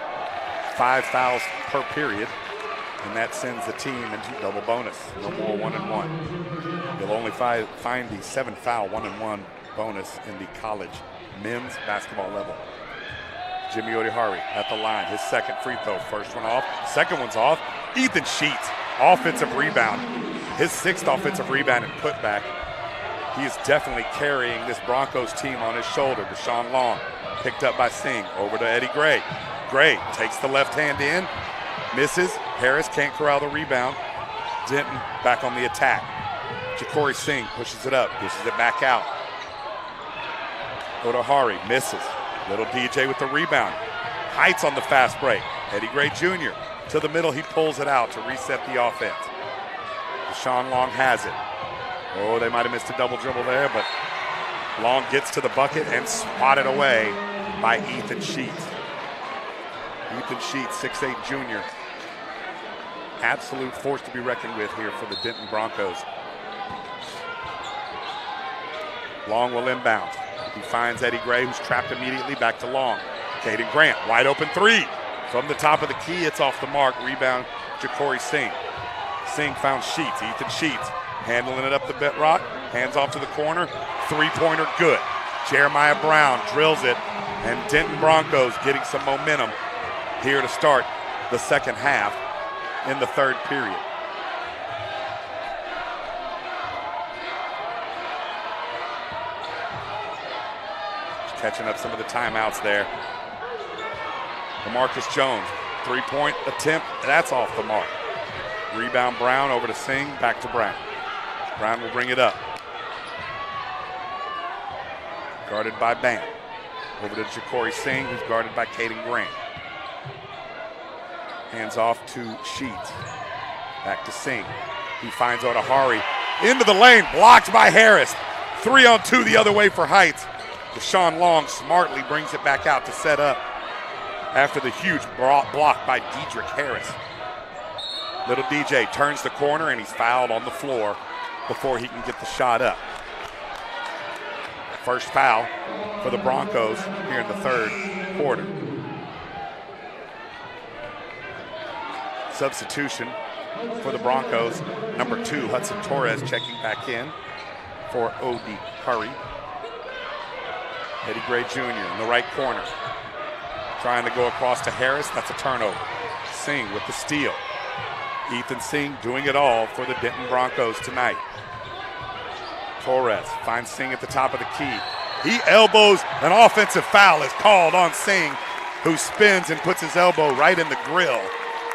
5 fouls per period, and that sends the team into double bonus. No more 1-and-1. You'll only find the 7-foul 1-and-1 bonus in the college men's basketball level. Jimmy Odahiri at the line, his 2nd free throw. First one off, 2nd one's off. Ethan Sheets, offensive rebound. His 6th offensive rebound and putback. He is definitely carrying this Broncos team on his shoulder. Deshaun Long picked up by Singh, over to Eddie Gray. Gray takes the left hand in, misses. Harris can't corral the rebound. Denton back on the attack. Ja'Cory Singh pushes it up, dishes it back out. Odahiri misses. Little DJ with the rebound. Heights on the fast break. Eddie Gray Jr. to the middle, he pulls it out to reset the offense. Deshaun Long has it. Oh, they might have missed a double dribble there, but Long gets to the bucket and swatted away by Ethan Sheets. Ethan Sheets, 6'8" junior. Absolute force to be reckoned with here for the Denton Broncos. Long will inbound. He finds Eddie Gray, who's trapped immediately. Back to Long. Caden Grant, wide open 3. From the top of the key, it's off the mark. Rebound, Ja'Cory Singh. Singh found Sheets. Ethan Sheets handling it up the bedrock. Hands off to the corner. 3-pointer good. Jeremiah Brown drills it. And Denton Broncos getting some momentum here to start the second half in the 3rd period. Just catching up some of the timeouts there. DeMarcus Jones, 3-point attempt, that's off the mark. Rebound Brown over to Singh, back to Brown. Brown will bring it up. Guarded by Bam. Over to Ja'Cory Singh, who's guarded by Caden Grant. Hands off to Sheets. Back to Singh. He finds Odahiri into the lane, blocked by Harris. 3-on-2 the other way for Heights. Deshaun Long smartly brings it back out to set up after the huge block by Dedrick Harris. Little DJ turns the corner and he's fouled on the floor before he can get the shot up. First foul for the Broncos here in the 3rd quarter. Substitution for the Broncos, number 2, Hudson Torres checking back in for Odahiri. Eddie Gray Jr. in the right corner. Trying to go across to Harris, that's a turnover. Singh with the steal. Ethan Singh doing it all for the Denton Broncos tonight. Torres finds Singh at the top of the key. He elbows, an offensive foul is called on Singh, who spins and puts his elbow right in the grill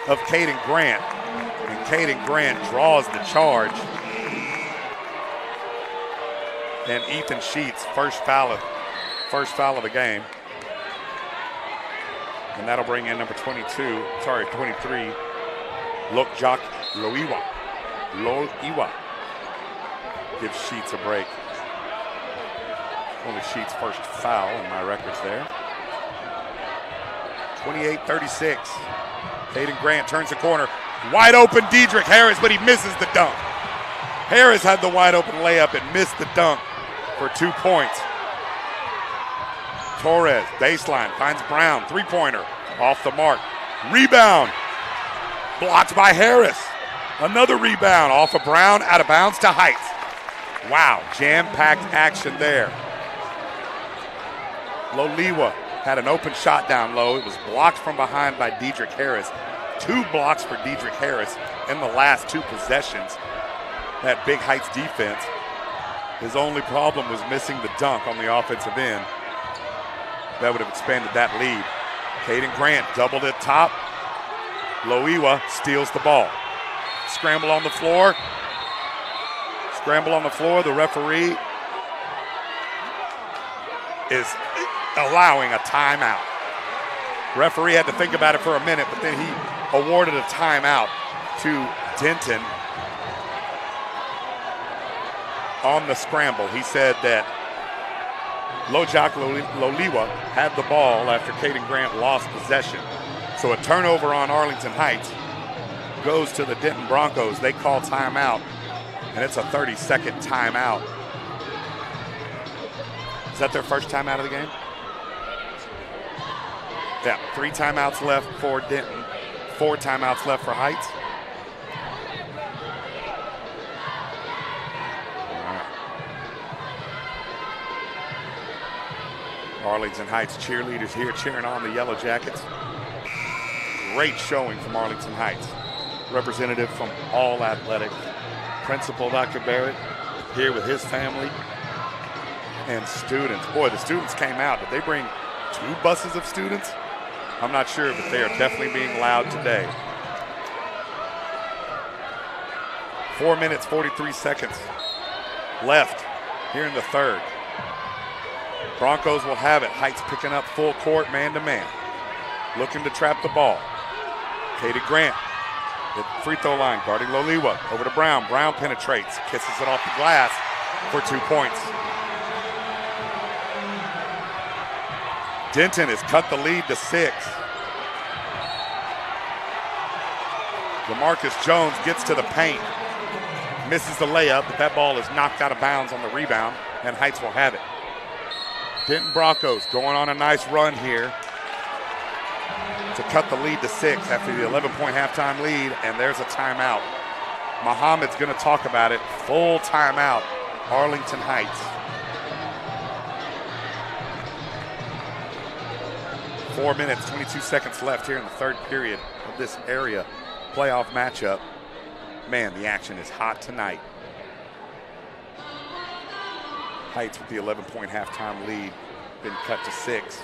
of Caden Grant. And Caden Grant draws the charge. and Ethan Sheets, first foul of the game. And that'll bring in number 23, Lokjak Loiwa. Gives Sheets a break. Only Sheets' first foul in my records there. 28-36. Caden Grant turns the corner. Wide open Dedrick Harris, but he misses the dunk. Harris had the wide open layup and missed the dunk for 2 points. Torres, baseline, finds Brown, three-pointer, off the mark. Rebound, blocked by Harris. Another rebound off of Brown, out of bounds to Heights. Wow, jam-packed action there. Loliwa had an open shot down low. It was blocked from behind by Dedrick Harris. 2 blocks for Dedrick Harris in the last 2 possessions. That big Heights defense. His only problem was missing the dunk on the offensive end. That would have expanded that lead. Caden Grant doubled at top. Loiwa steals the ball. Scramble on the floor. The referee is allowing a timeout. Referee had to think about it for a minute, but then he awarded a timeout to Denton on the scramble. He said that Lokjak Loiwa had the ball after Caden Grant lost possession. So a turnover on Arlington Heights goes to the Denton Broncos. They call timeout, and it's a 30-second timeout. Is that their first timeout of the game? Yeah, 3 timeouts left for Denton, 4 timeouts left for Heights. Arlington Heights cheerleaders here cheering on the Yellow Jackets. Great showing from Arlington Heights. Representative from All Athletics. Principal Dr. Barrett here with his family and students. Boy, the students came out. Did they bring 2 buses of students? I'm not sure, but they are definitely being loud today. 4 minutes, 43 seconds left here in the third. Broncos will have it. Heights picking up full court, man-to-man. Looking to trap the ball. Caden Grant, the free throw line, guarding Loliwa. Over to Brown. Brown penetrates, kisses it off the glass for 2 points. Denton has cut the lead to 6. LaMarcus Jones gets to the paint. Misses the layup, but that ball is knocked out of bounds on the rebound, and Heights will have it. Denton Broncos going on a nice run here to cut the lead to 6 after the 11-point halftime lead, and there's a timeout. Muhammad's going to talk about it. Full timeout, Arlington Heights. 4 minutes, 22 seconds left here in the third period of this area playoff matchup. Man, the action is hot tonight. Heights with the 11-point halftime lead, been cut to 6.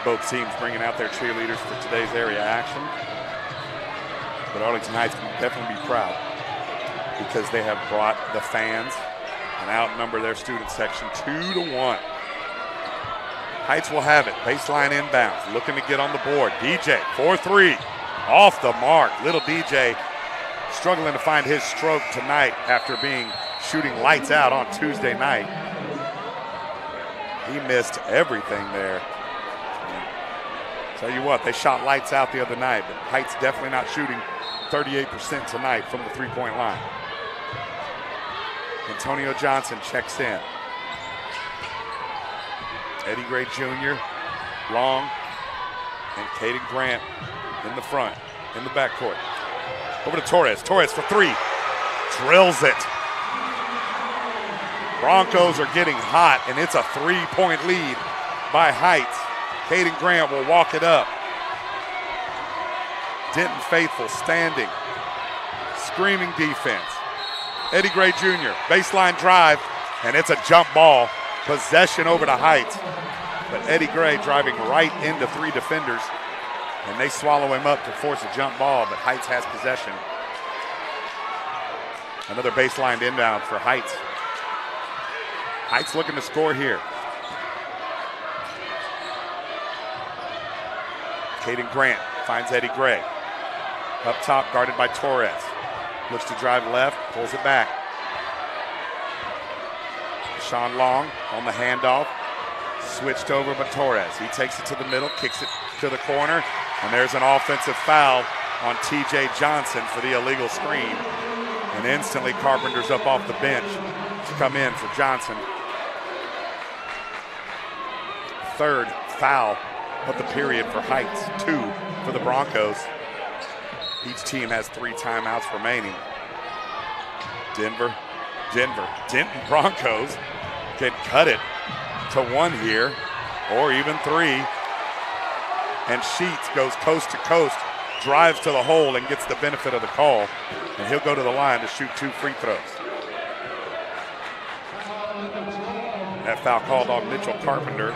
Both teams bringing out their cheerleaders for today's area action. But Arlington Heights can definitely be proud because they have brought the fans and outnumber their student section 2-1. Heights will have it. Baseline inbounds. Looking to get on the board. DJ, 4-3. Off the mark. Little DJ struggling to find his stroke tonight after shooting lights out on Tuesday night. He missed everything there. Tell you what, they shot lights out the other night, but Heights definitely not shooting 38% tonight from the three-point line. Antonio Johnson checks in. Eddie Gray Jr., Long, and Caden Grant in the front, in the backcourt. Over to Torres. Torres for 3. Drills it. Broncos are getting hot, and it's a 3-point lead by Heights. Caden Grant will walk it up. Denton Faithful standing, screaming defense. Eddie Gray Jr., baseline drive, and it's a jump ball. Possession over to Heights. But Eddie Gray driving right into 3 defenders, and they swallow him up to force a jump ball, but Heights has possession. Another baseline inbound for Heights. Heights looking to score here. Caden Grant finds Eddie Gray. Up top, guarded by Torres. Looks to drive left, pulls it back. Sean Long on the handoff. Switched over by Torres. He takes it to the middle, kicks it to the corner, and there's an offensive foul on TJ Johnson for the illegal screen. And instantly Carpenter's up off the bench to come in for Johnson. Third foul of the period for Heights, 2 for the Broncos. Each team has 3 timeouts remaining. Denton Broncos can cut it to 1 here, or even 3. And Sheets goes coast to coast, drives to the hole, and gets the benefit of the call. And he'll go to the line to shoot 2 free throws. That foul called on Mitchell Carpenter.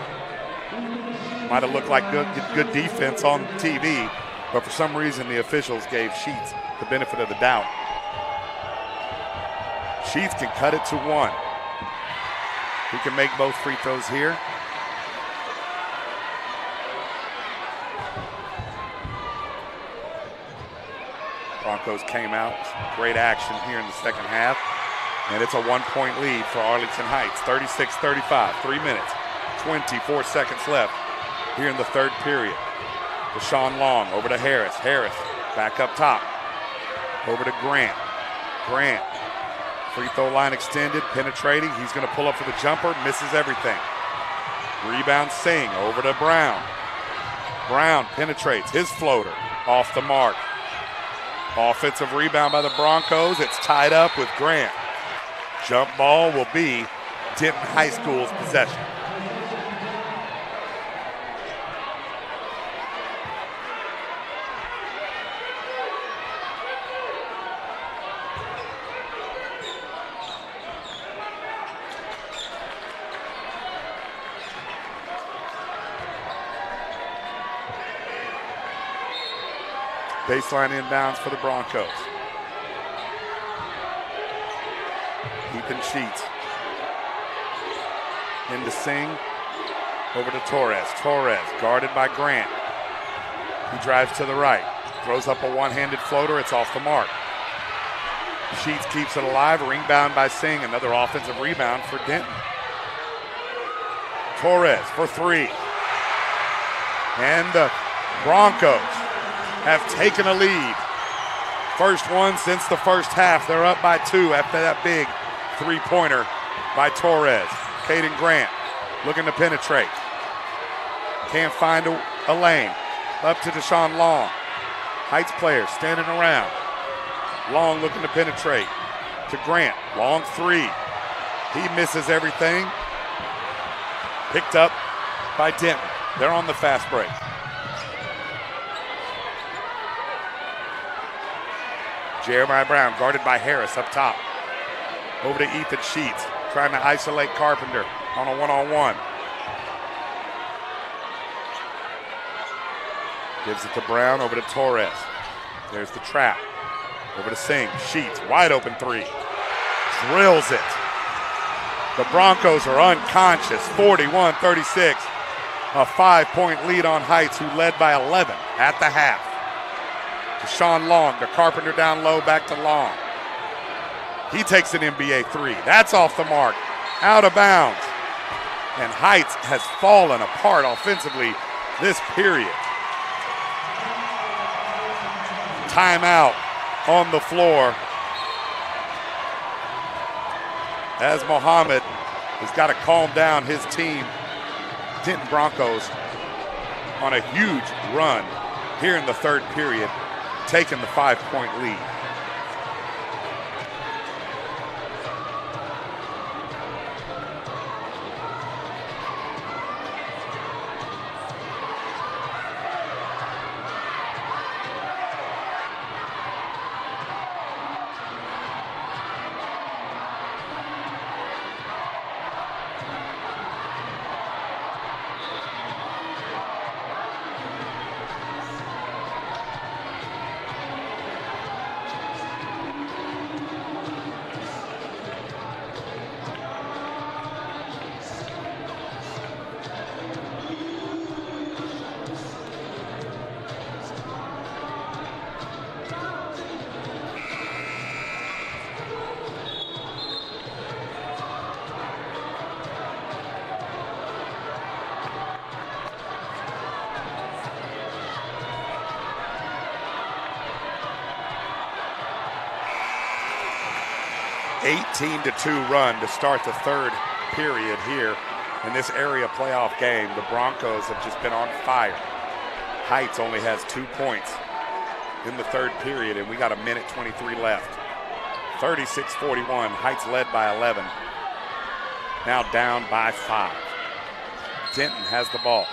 Might have looked like good defense on TV, but for some reason the officials gave Sheets the benefit of the doubt. Sheets can cut it to 1. He can make both free throws here. Broncos came out. Great action here in the second half. And it's a 1-point lead for Arlington Heights. 36-35, 3 minutes, 24 seconds left here in the third period. Deshaun Long over to Harris. Harris back up top. Over to Grant. Grant, free throw line extended, penetrating. He's going to pull up for the jumper, misses everything. Rebound Singh over to Brown. Brown penetrates his floater off the mark. Offensive rebound by the Broncos. It's tied up with Grant. Jump ball will be Denton High School's possession. Baseline inbounds for the Broncos. Ethan Sheets into Singh, over to Torres. Torres guarded by Grant. He drives to the right, throws up a one-handed floater. It's off the mark. Sheets keeps it alive. Rebound by Singh. Another offensive rebound for Denton. Torres for 3. And the Broncos have taken a lead. First one since the first half. They're up by 2 after that big three-pointer by Torres. Caden Grant looking to penetrate. Can't find a lane. Up to Deshaun Long. Heights players standing around. Long looking to penetrate to Grant. Long 3. He misses everything. Picked up by Denton. They're on the fast break. Jeremiah Brown guarded by Harris up top. Over to Ethan Sheets, trying to isolate Carpenter on a one-on-one. Gives it to Brown, over to Torres. There's the trap. Over to Singh. Sheets, wide open 3. Drills it. The Broncos are unconscious, 41-36. A 5-point lead on Heights, who led by 11 at the half. Deshaun Long to Carpenter down low, back to Long. He takes an NBA 3. That's off the mark, out of bounds. And Heights has fallen apart offensively this period. Timeout on the floor as Mohammed has got to calm down his team. Denton Broncos on a huge run here in the third period, taking the 5-point lead. 18-2 run to start the third period here in this area playoff game. The Broncos have just been on fire. Heights only has 2 points in the third period, and we got 1:23 left. 36-41, Heights led by 11. Now down by 5. Denton has the ball.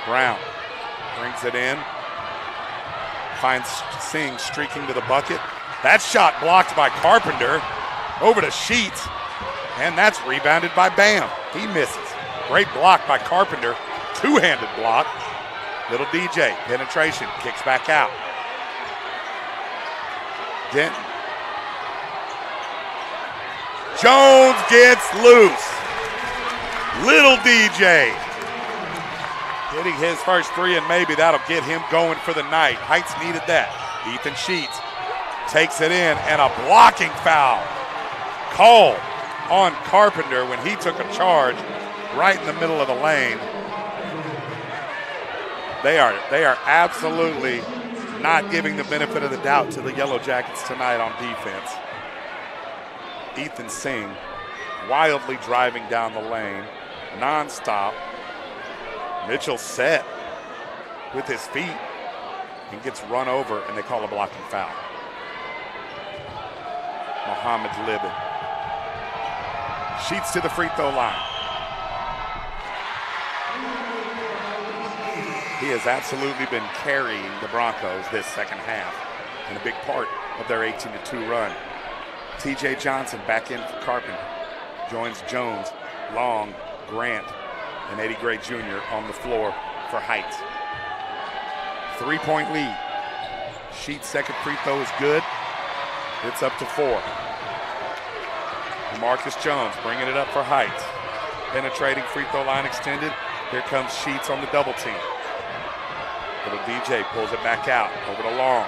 Brown brings it in. Finds Singh streaking to the bucket. That shot blocked by Carpenter. Over to Sheets. And that's rebounded by Bam. He misses. Great block by Carpenter. Two-handed block. Little DJ, penetration, kicks back out. Denton. Jones gets loose. Little DJ hitting his first three, and maybe that'll get him going for the night. Heights needed that. Ethan Sheets takes it in, and a blocking foul called on Carpenter when he took a charge right in the middle of the lane. They are absolutely not giving the benefit of the doubt to the Yellow Jackets tonight on defense. Ethan Singh wildly driving down the lane, nonstop. Mitchell set with his feet and gets run over, and they call a blocking foul. Mohammed Libin. Sheets to the free throw line. He has absolutely been carrying the Broncos this second half and a big part of their 18-2 run. T.J. Johnson back in for Carpenter. Joins Jones, Long, Grant, and Eddie Gray Jr. on the floor for Heights. 3-point lead. Sheets' second free throw is good. It's up to 4. Marcus Jones bringing it up for Heights. Penetrating free throw line extended. Here comes Sheets on the double team. Little DJ pulls it back out over to Long.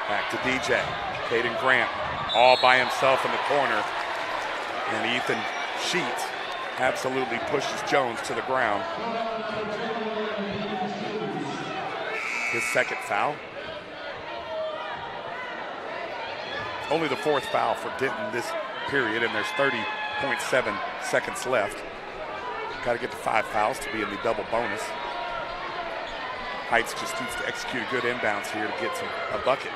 Back to DJ. Caden Grant all by himself in the corner. And Ethan Sheets absolutely pushes Jones to the ground. His second foul. Only the 4th foul for Denton this period, and there's 30.7 seconds left. Got to get to 5 fouls to be in the double bonus. Heights just needs to execute a good inbounds here to get a bucket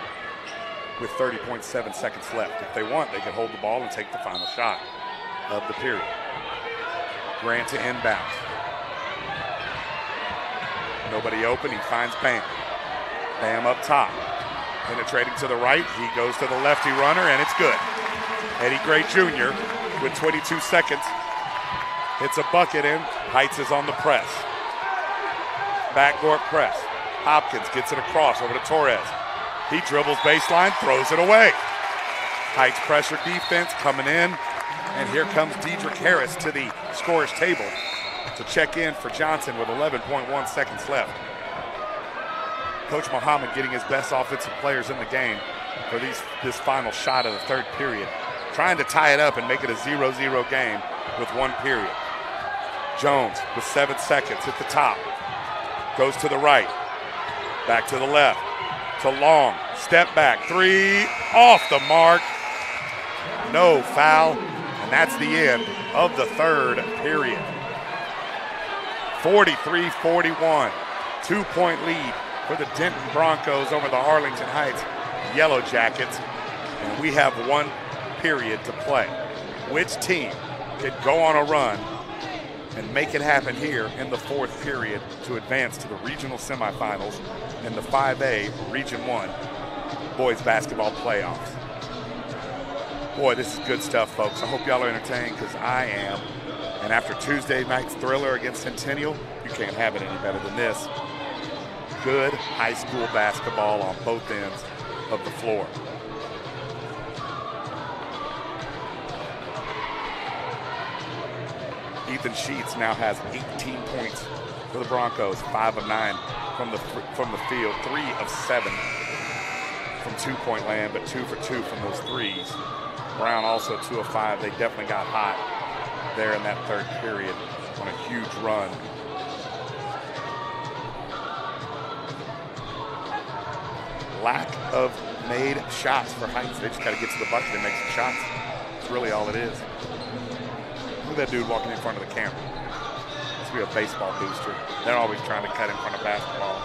with 30.7 seconds left. If they want, they can hold the ball and take the final shot of the period. Grant to inbound. Nobody open, he finds Bam. Bam up top. Penetrating to the right, he goes to the lefty runner, and it's good. Eddie Gray Jr. with 22 seconds hits a bucket in. Heights is on the press. Backcourt press. Hopkins gets it across over to Torres. He dribbles baseline, throws it away. Heights pressure defense coming in. And here comes Dedrick Harris to the scorer's table to check in for Johnson with 11.1 seconds left. Coach Muhammad getting his best offensive players in the game for this final shot of the third period. Trying to tie it up and make it a 0-0 game with 1 period. Jones with 7 seconds at the top. Goes to the right. Back to the left. To Long. Step back. 3. Off the mark. No foul. And that's the end of the third period. 43-41. 2-point lead for the Denton Broncos over the Arlington Heights Yellow Jackets. And we have 1 period to play. Which team could go on a run and make it happen here in the 4th period to advance to the regional semifinals in the 5A Region 1 boys basketball playoffs? Boy, this is good stuff, folks. I hope y'all are entertained, because I am. And after Tuesday night's thriller against Centennial, you can't have it any better than this. Good high school basketball on both ends of the floor. Ethan Sheets now has 18 points for the Broncos, 5 of 9 from the field, 3 of 7 from 2-point land, but 2 for 2 from those threes. Brown also 2 of 5. They definitely got hot there in that third period on a huge run. Lack of made shots for Heights. They just got to get to the bucket and make some shots. That's really all it is. Look at that dude walking in front of the camera. Must be a baseball booster. They're always trying to cut in front of basketball.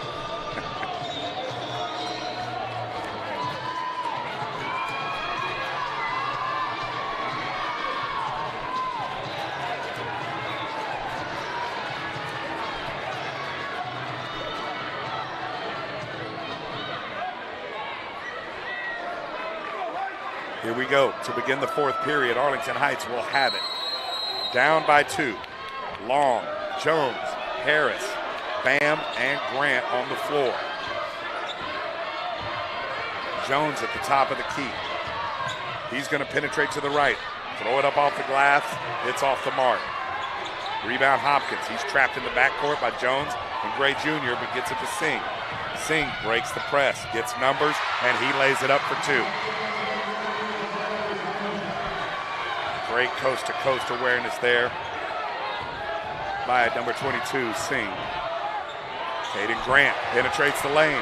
Here we go to begin the fourth period. Arlington Heights will have it. Down by 2. Long, Jones, Harris, Bam, and Grant on the floor. Jones at the top of the key. He's going to penetrate to the right. Throw it up off the glass. It's off the mark. Rebound Hopkins. He's trapped in the backcourt by Jones and Gray Jr., but gets it to Singh. Singh breaks the press, gets numbers, and he lays it up for 2. Great coast-to-coast awareness there by number 22, Singh. Caden Grant penetrates the lane,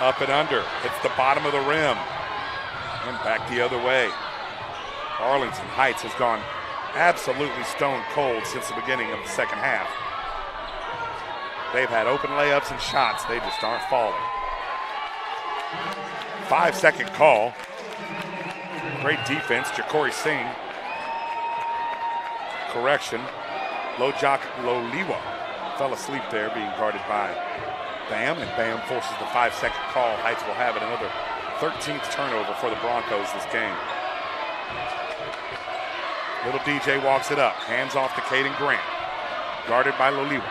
up and under, hits the bottom of the rim, and back the other way. Arlington Heights has gone absolutely stone cold since the beginning of the second half. They've had open layups and shots, they just aren't falling. 5-second call. Great defense, Ja'Cory Singh. Correction, Lojak Loliwa fell asleep there being guarded by Bam, and Bam forces the 5-second call. Heights will have it, another 13th turnover for the Broncos this game. Little DJ walks it up, hands off to Caden Grant, guarded by Loliwa.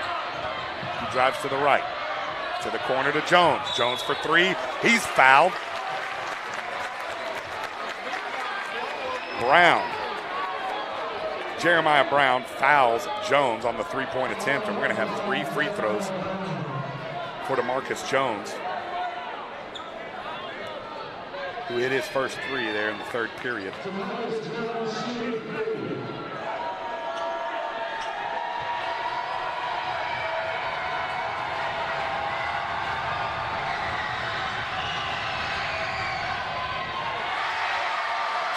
He drives to the right, to the corner to Jones. Jones for 3, he's fouled. Brown. Jeremiah Brown fouls Jones on the 3-point attempt, and we're going to have 3 free throws for DeMarcus Jones, who hit his first 3 there in the third period.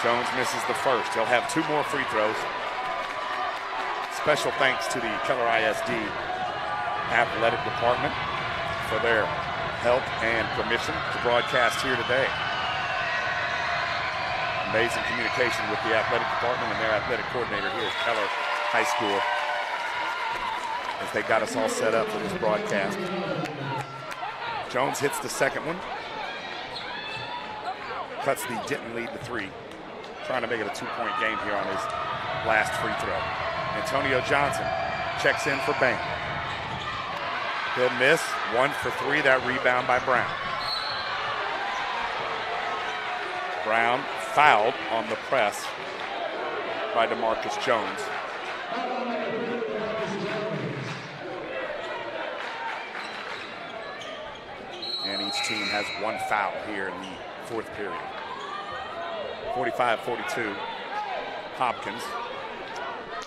Jones misses the first. He'll have 2 more free throws. Special thanks to the Keller ISD athletic department for their help and permission to broadcast here today. Amazing communication with the athletic department and their athletic coordinator here at Keller High School as they got us all set up for this broadcast. Jones hits the second one. Cuts the Denton lead to 3. Trying to make it a 2-point game here on his last free throw. Antonio Johnson checks in for Bam. He'll miss. 1 for 3. That rebound by Brown. Brown fouled on the press by DeMarcus Jones. And each team has 1 foul here in the fourth period. 45-42. Hopkins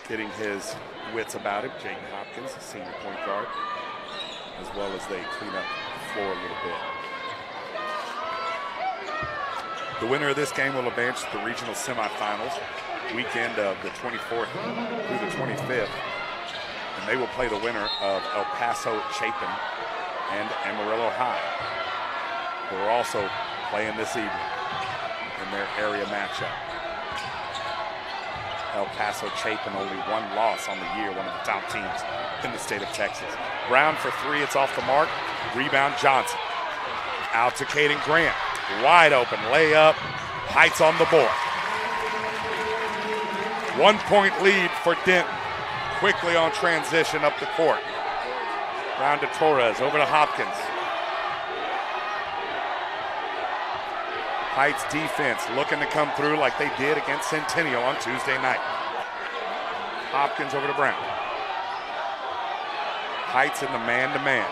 getting his wits about him. Jaden Hopkins, senior point guard, as well as they clean up the floor a little bit. The winner of this game will advance to the regional semifinals weekend of the 24th through the 25th. And they will play the winner of El Paso Chapin and Amarillo High, who are also playing this evening in their area matchup. El Paso Chapin only 1 loss on the year, one of the top teams in the state of Texas. Brown for 3, it's off the mark. Rebound Johnson. Out to Caden Grant. Wide open layup. Heights on the board. 1-point lead for Denton. Quickly on transition up the court. Brown to Torres, over to Hopkins. Heights defense looking to come through like they did against Centennial on Tuesday night. Hopkins over to Brown. Heights in the man-to-man.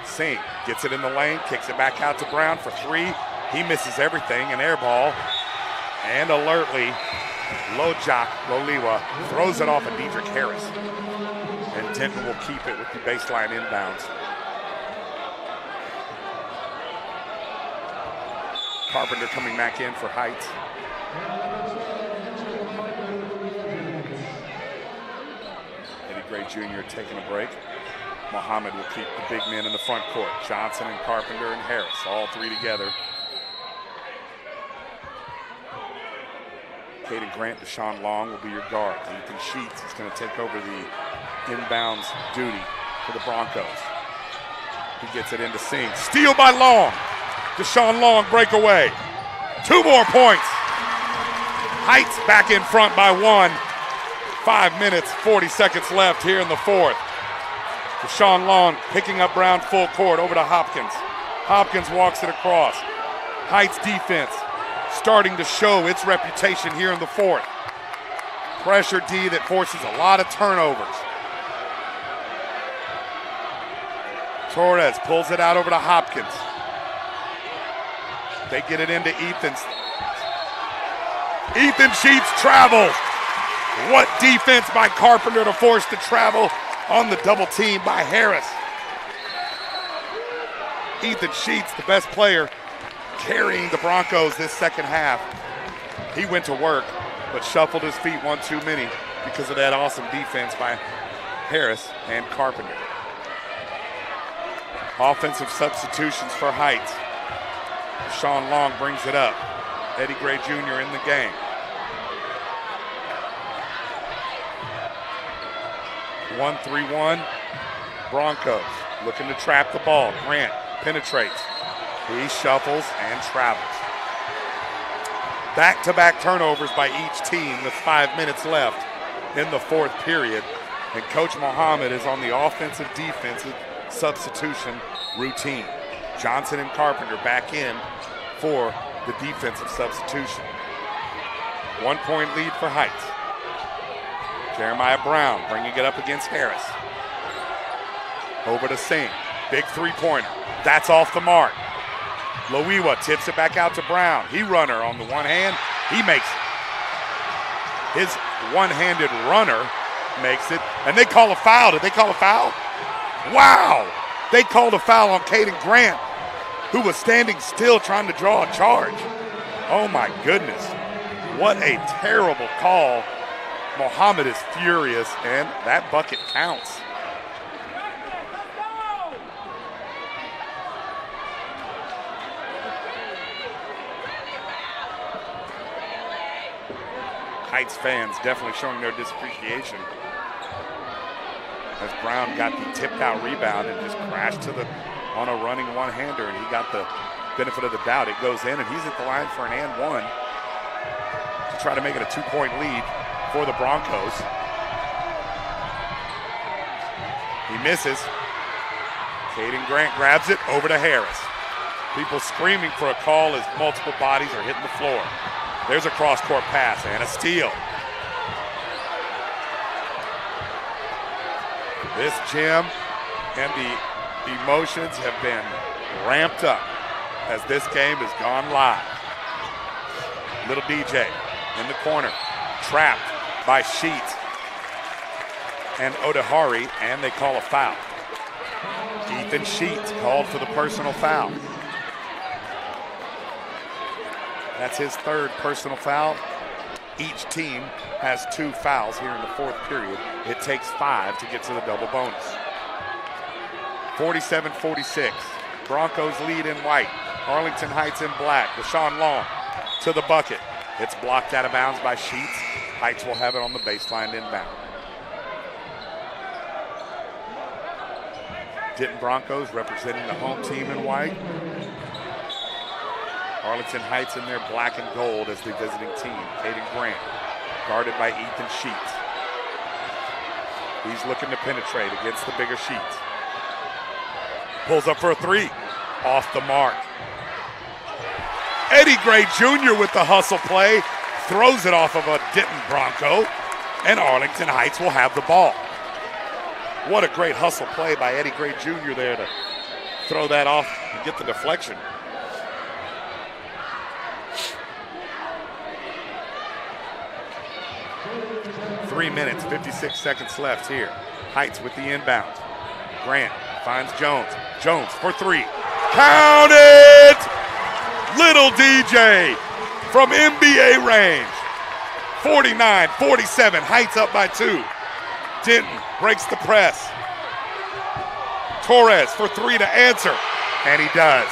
Singh gets it in the lane, kicks it back out to Brown for 3. He misses everything, an air ball. And alertly, Lojak Loliwa throws it off of Dedrick Harris. And Denton will keep it with the baseline inbounds. Carpenter coming back in for Heights. Eddie Gray Jr. taking a break. Muhammad will keep the big men in the front court. Johnson and Carpenter and Harris, all three together. Caden Grant, Deshaun Long will be your guard. Ethan Sheets is going to take over the inbounds duty for the Broncos. He gets it into Singh. Steal by Long. Deshaun Long breakaway. 2 more points. Heights back in front by 1. 5 minutes, 40 seconds left here in the fourth. Deshaun Long picking up Brown full court over to Hopkins. Hopkins walks it across. Heights defense starting to show its reputation here in the fourth. Pressure D that forces a lot of turnovers. Torres pulls it out over to Hopkins. They get it into Ethan's. Ethan Sheets travels. What defense by Carpenter to force the travel on the double team by Harris. Ethan Sheets, the best player, carrying the Broncos this second half. He went to work, but shuffled his feet one too many because of that awesome defense by Harris and Carpenter. Offensive substitutions for Heights. Deshaun Long brings it up. Eddie Gray Jr. in the game. 1-3-1. Broncos looking to trap the ball. Grant penetrates. He shuffles and travels. Back-to-back turnovers by each team with 5 minutes left in the fourth period. And Coach Muhammad is on the offensive-defensive substitution routine. Johnson and Carpenter back in for the defensive substitution. 1 point lead for Heights. Jeremiah Brown bringing it up against Harris. Over to Singh. Big three-pointer. That's off the mark. Loiwa tips it back out to Brown. He runner on the one hand. He makes it. His one-handed runner makes it. And they call a foul. Did they call a foul? Wow! They called a foul on Caden Grant, who was standing still trying to draw a charge. Oh my goodness. What a terrible call. Muhammad is furious, and that bucket counts. Heights fans definitely showing their disappreciation as Brown got the tipped out rebound and just crashed on a running one-hander, and he got the benefit of the doubt. It goes in, and he's at the line for an and one to try to make it a 2-point lead for the Broncos. He misses. Caden Grant grabs it over to Harris. People screaming for a call as multiple bodies are hitting the floor. There's a cross-court pass and a steal. This gym and the emotions have been ramped up as this game has gone live. Little DJ in the corner, trapped by Sheets and Odehari, and they call a foul. Ethan Sheets called for the personal foul. That's his third personal foul. Each team has 2 fouls here in the fourth period. It takes 5 to get to the double bonus. 47-46. Broncos lead in white. Arlington Heights in black. Deshaun Long to the bucket. It's blocked out of bounds by Sheets. Heights will have it on the baseline inbound. Denton Broncos representing the home team in white. Arlington Heights in their black and gold as the visiting team. Caden Grant, guarded by Ethan Sheets. He's looking to penetrate against the bigger Sheets. Pulls up for a 3. Off the mark. Eddie Gray Jr. with the hustle play. Throws it off of a Denton Bronco. And Arlington Heights will have the ball. What a great hustle play by Eddie Gray Jr. there to throw that off and get the deflection. Three minutes, 56 seconds left here. Heights with the inbound. Grant finds Jones. Jones for 3. Count it! Little DJ from NBA range. 49-47, Heights up by 2. Denton breaks the press. Torres for 3 to answer, and he does.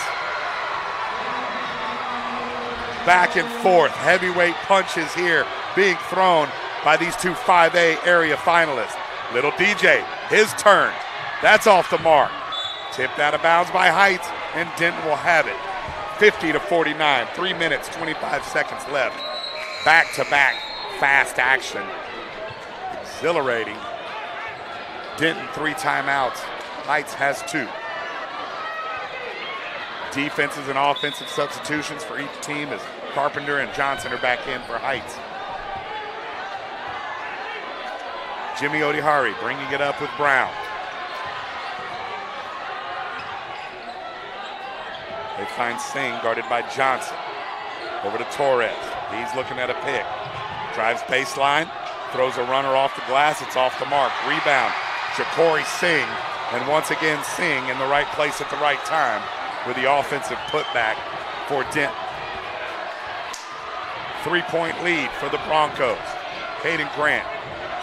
Back and forth, heavyweight punches here being thrown by these two 5A area finalists. Little DJ, his turn. That's off the mark. Tipped out of bounds by Heights, and Denton will have it. 50-49, 3 minutes, 25 seconds left. Back-to-back fast action. Exhilarating. Denton 3 timeouts. Heights has 2. Defensive and offensive substitutions for each team as Carpenter and Johnson are back in for Heights. Jimmy Odihari bringing it up with Brown. They find Singh guarded by Johnson. Over to Torres. He's looking at a pick. Drives baseline, throws a runner off the glass. It's off the mark. Rebound. Ja'Cory Singh. And once again, Singh in the right place at the right time with the offensive putback for Denton. 3-point lead for the Broncos. Caden Grant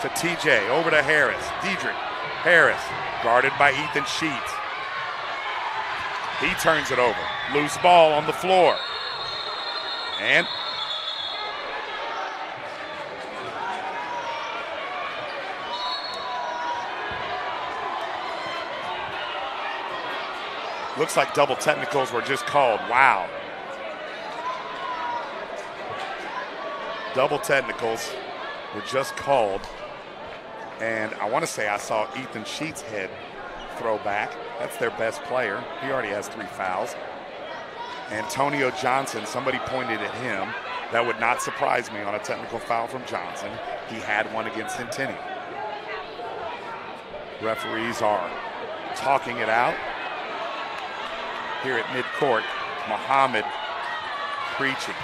to TJ, over to Harris. Dedrick Harris, guarded by Ethan Sheets. He turns it over. Loose ball on the floor. And looks like double technicals were just called. Wow. Double technicals were just called. And I want to say I saw Ethan Sheets' head throw back. That's their best player. He already has 3 fouls. Antonio Johnson, somebody pointed at him. That would not surprise me on a technical foul from Johnson. He had one against Centennial. Referees are talking it out. Here at midcourt, Muhammad preaching.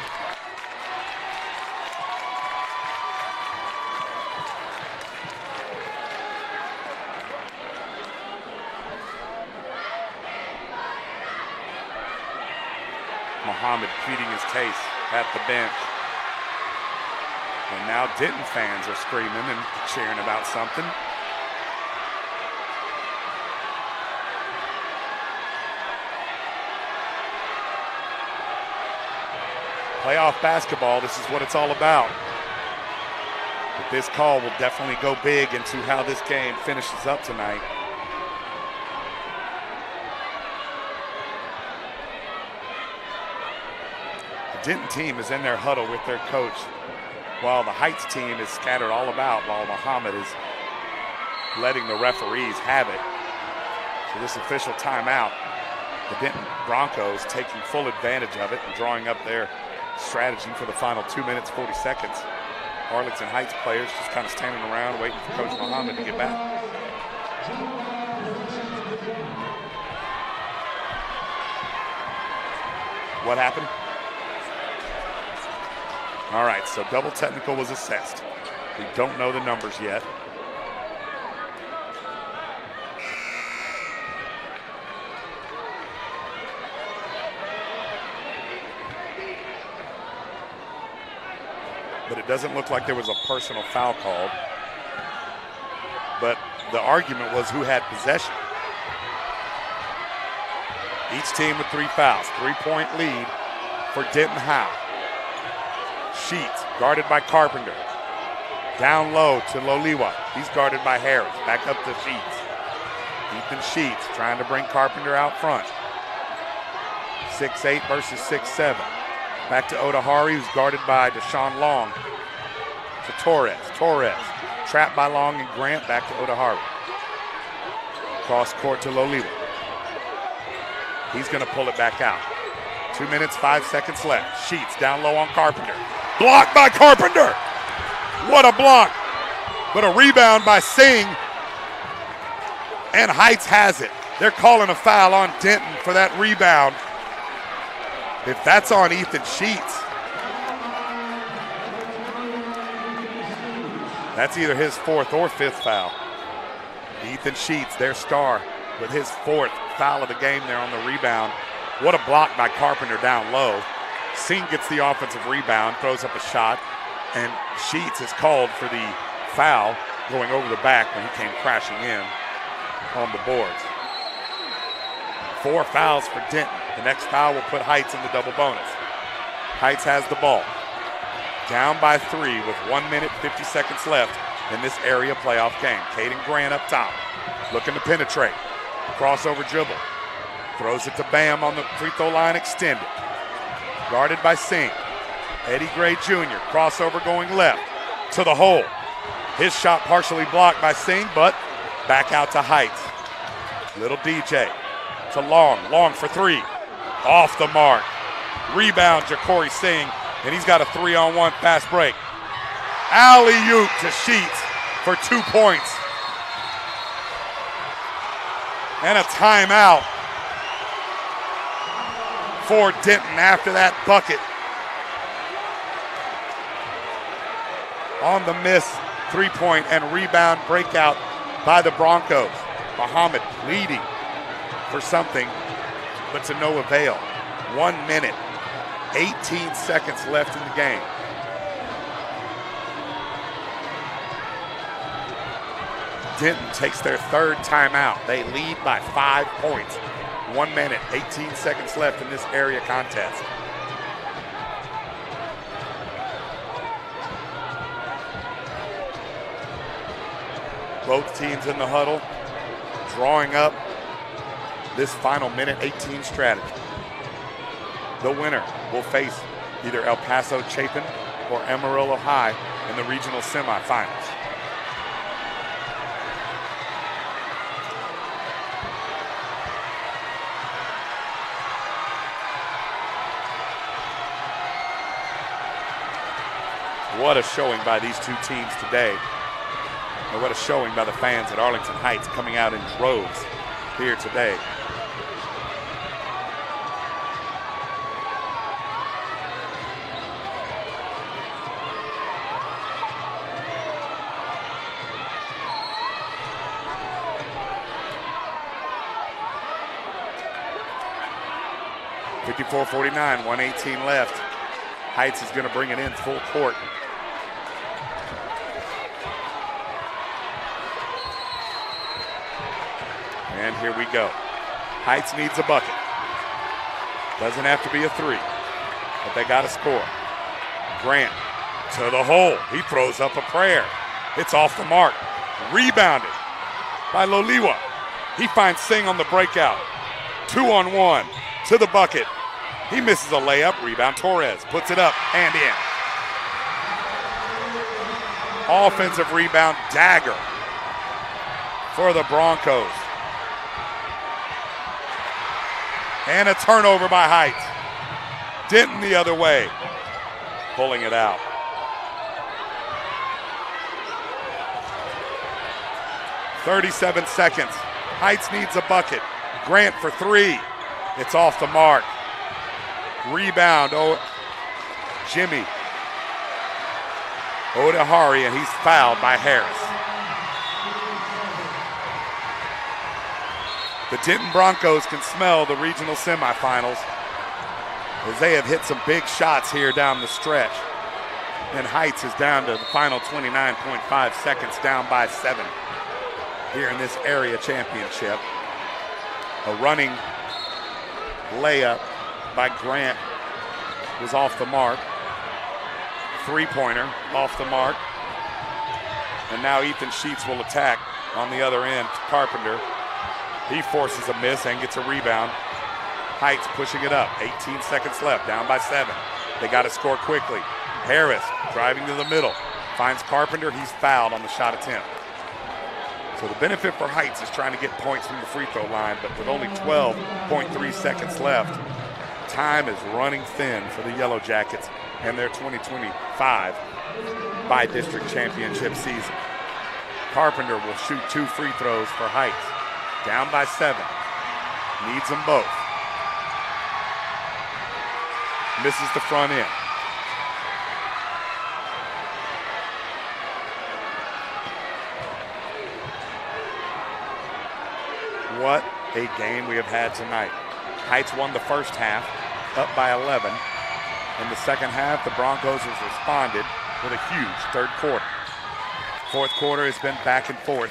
Muhammad pleading his case at the bench. And now Denton fans are screaming and cheering about something. Playoff basketball, this is what it's all about. But this call will definitely go big into how this game finishes up tonight. The Denton team is in their huddle with their coach, while the Heights team is scattered all about, while Muhammad is letting the referees have it. So this official timeout, the Denton Broncos taking full advantage of it and drawing up their strategy for the final 2 minutes, 40 seconds. Arlington Heights players just kind of standing around waiting for Coach Muhammad to get back. What happened? All right, so double technical was assessed. We don't know the numbers yet. But it doesn't look like there was a personal foul called. But the argument was who had possession. Each team with 3 fouls. 3-point lead for Denton Howe. Sheets guarded by Carpenter. Down low to Loliwa. He's guarded by Harris. Back up to Sheets. Ethan Sheets trying to bring Carpenter out front. 6'8" versus 6'7". Back to Odihari, who's guarded by Deshaun Long. To Torres. Torres trapped by Long and Grant. Back to Odihari. Cross court to Loliwa. He's going to pull it back out. 2 minutes, 5 seconds left. Sheets down low on Carpenter. Blocked by Carpenter. What a block. But a rebound by Singh. And Heights has it. They're calling a foul on Denton for that rebound. If that's on Ethan Sheets, that's either his 4th or 5th foul. Ethan Sheets, their star, with his 4th foul of the game there on the rebound. What a block by Carpenter down low. Singh gets the offensive rebound, throws up a shot, and Sheets is called for the foul going over the back when he came crashing in on the boards. 4 fouls for Denton. The next foul will put Heights in the double bonus. Heights has the ball. Down by 3 with 1 minute, 50 seconds left in this area playoff game. Caden Grant up top, looking to penetrate. Crossover dribble. Throws it to Bam on the free throw line extended. Guarded by Singh. Eddie Gray Jr. Crossover going left to the hole. His shot partially blocked by Singh, but back out to Heights. Little DJ to Long. Long for 3. Off the mark. Rebound, Ja'Cory Singh, and he's got a 3-on-1 fast break. Alley-oop to Sheets for 2 points. And a timeout for Denton after that bucket. On the miss, 3-point and rebound breakout by the Broncos. Muhammad leading for something, but to no avail. 1 minute, 18 seconds left in the game. Denton takes their 3rd timeout. They lead by 5 points. 1 minute, 18 seconds left in this area contest. Both teams in the huddle, drawing up this final minute 18 strategy. The winner will face either El Paso Chapin or Amarillo High in the regional semifinals. What a showing by these two teams today. And what a showing by the fans at Arlington Heights coming out in droves here today. .54-49, 1:18 left. Heights is going to bring it in full court. And here we go. Heights needs a bucket. Doesn't have to be a 3, but they got to score. Grant to the hole. He throws up a prayer. It's off the mark. Rebounded by Loliwa. He finds Singh on the breakout. 2-on-1 to the bucket. He misses a layup. Rebound Torres puts it up and in. Offensive rebound dagger for the Broncos. And a turnover by Heights. Denton the other way, pulling it out. .37 seconds. Heights needs a bucket. Grant for 3. It's off the mark. Rebound, Jimmy Odehari, and he's fouled by Harris. The Denton Broncos can smell the regional semifinals as they have hit some big shots here down the stretch. And Heights is down to the final 29.5 seconds, down by 7 here in this area championship. A running layup by Grant was off the mark. 3-pointer off the mark. And now Ethan Sheets will attack on the other end. Carpenter. He forces a miss and gets a rebound. Heights pushing it up. 18 seconds left, down by 7. They got to score quickly. Harris driving to the middle. Finds Carpenter. He's fouled on the shot attempt. So the benefit for Heights is trying to get points from the free throw line, but with only 12.3 seconds left, time is running thin for the Yellow Jackets and their 2025 by-district championship season. Carpenter will shoot 2 free throws for Heights. Down by 7. Needs them both. Misses the front end. What a game we have had tonight. Heights won the first half, up by 11, In the second half, the Broncos has responded with a huge third quarter. Fourth quarter has been back and forth.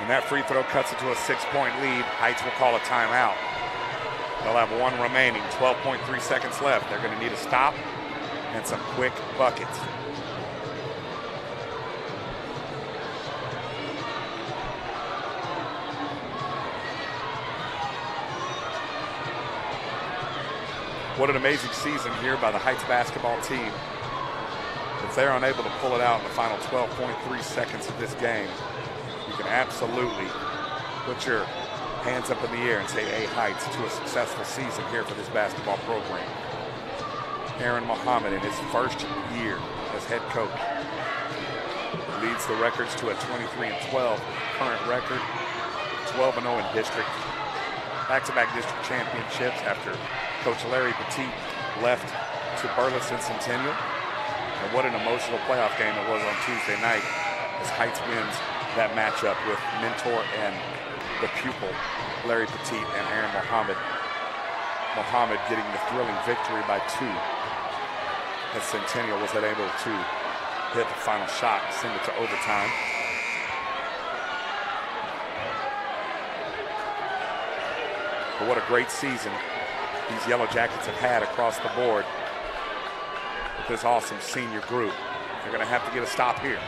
And that free throw cuts it to a 6-point lead. Heights will call a timeout. They'll have one remaining, 12.3 seconds left. They're going to need a stop and some quick buckets. What an amazing season here by the Heights basketball team. If they're unable to pull it out in the final 12.3 seconds of this game, you can absolutely put your hands up in the air and say, hey, Heights, to a successful season here for this basketball program. Aaron Muhammad, in his first year as head coach, leads the records to a 23-12 current record, 12-0 in district, back-to-back district championships after Coach Larry Petit left to Burleson Centennial. And what an emotional playoff game it was on Tuesday night as Heights wins that matchup with mentor and the pupil, Larry Petit and Aaron Muhammad. Muhammad getting the thrilling victory by 2 as Centennial was unable to hit the final shot and send it to overtime. But what a great season these Yellow Jackets have had across the board with this awesome senior group. They're going to have to get a stop here.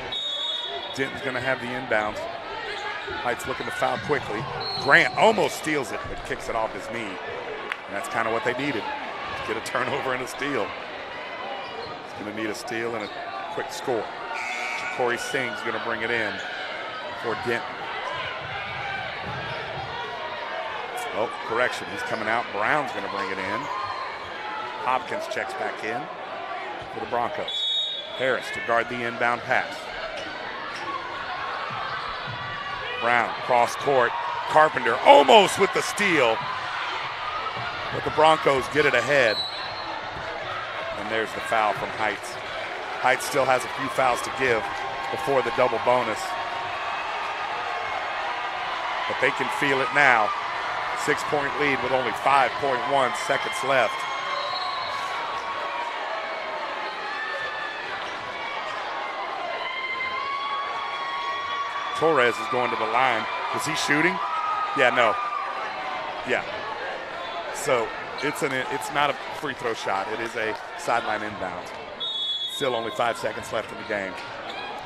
Denton's going to have the inbounds. Heights looking to foul quickly. Grant almost steals it, but kicks it off his knee. And that's kind of what they needed, to get a turnover and a steal. He's going to need a steal and a quick score. Corey Singh's going to bring it in for Denton. Oh, correction, he's coming out. Brown's going to bring it in. Hopkins checks back in for the Broncos. Harris to guard the inbound pass. Brown, cross court. Carpenter almost with the steal. But the Broncos get it ahead. And there's the foul from Heights. Heights still has a few fouls to give before the double bonus. But they can feel it now. 6-point lead with only 5.1 seconds left. Torres is going to the line. Was he shooting? Yeah, no. Yeah. So it's not a free throw shot. It is a sideline inbound. Still only 5 seconds left in the game.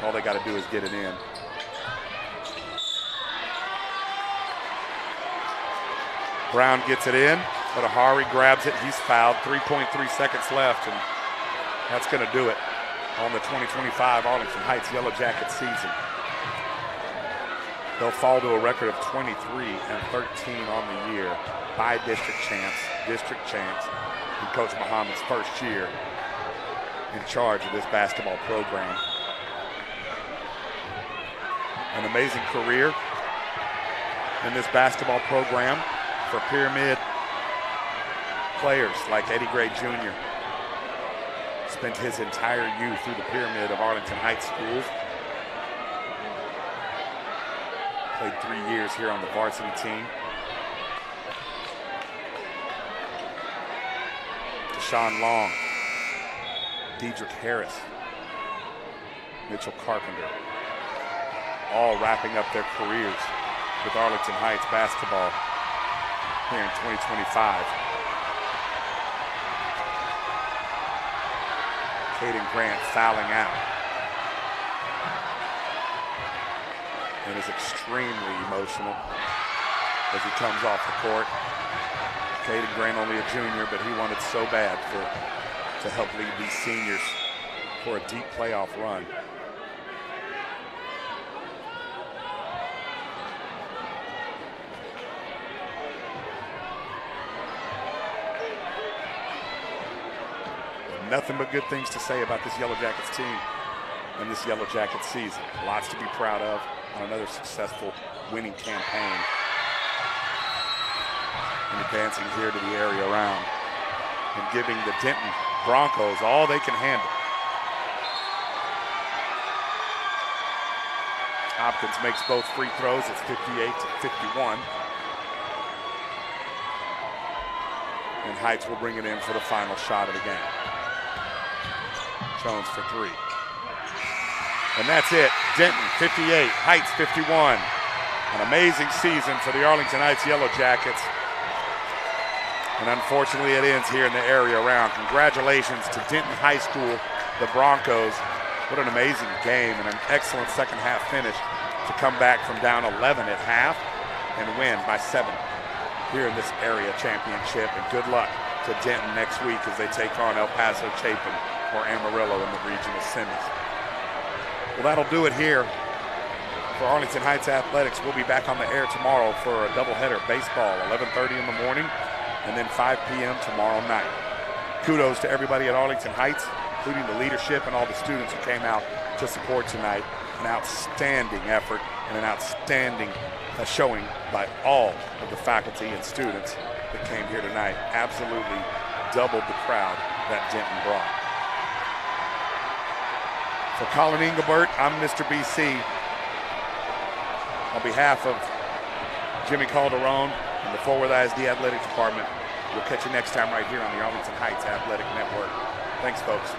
All they got to do is get it in. Brown gets it in, but Ahari grabs it. He's fouled. 3.3 seconds left, and that's going to do it on the 2025 Arlington Heights Yellow Jackets season. They'll fall to a record of 23-13 on the year by district champs in Coach Muhammad's first year in charge of this basketball program. An amazing career in this basketball program for Pyramid players like Eddie Gray Jr. Spent his entire youth through the Pyramid of Arlington Heights schools. Played 3 years here on the varsity team. Deshaun Long, Dedrick Harris, Mitchell Carpenter, all wrapping up their careers with Arlington Heights basketball here in 2025. Caden Grant fouling out and is extremely emotional as he comes off the court. Caden Grant only a junior, but he wanted so bad to help lead these seniors for a deep playoff run. Nothing but good things to say about this Yellow Jackets team and this Yellow Jackets season. Lots to be proud of on another successful winning campaign and advancing here to the area round and giving the Denton Broncos all they can handle. Hopkins makes both free throws. It's 58-51. And Heights will bring it in for the final shot of the game. Jones for three. And that's it. Denton 58, Heights 51. An amazing season for the Arlington Heights Yellow Jackets. And unfortunately, it ends here in the area round. Congratulations to Denton High School, the Broncos. What an amazing game and an excellent second half finish to come back from down 11 at half and win by 7 here in this area championship. And good luck to Denton next week as they take on El Paso, Chapin, or Amarillo in the regional semis. Well, that'll do it here for Arlington Heights Athletics. We'll be back on the air tomorrow for a doubleheader baseball, 11:30 in the morning, and then 5 p.m. tomorrow night. Kudos to everybody at Arlington Heights, including the leadership and all the students who came out to support tonight. An outstanding effort and an outstanding showing by all of the faculty and students that came here tonight. Absolutely doubled the crowd that Denton brought. For Colin Engelbert, I'm Mr. BC. On behalf of Jimmy Calderon and the Fort Worth ISD Athletics Department, we'll catch you next time right here on the Arlington Heights Athletic Network. Thanks, folks.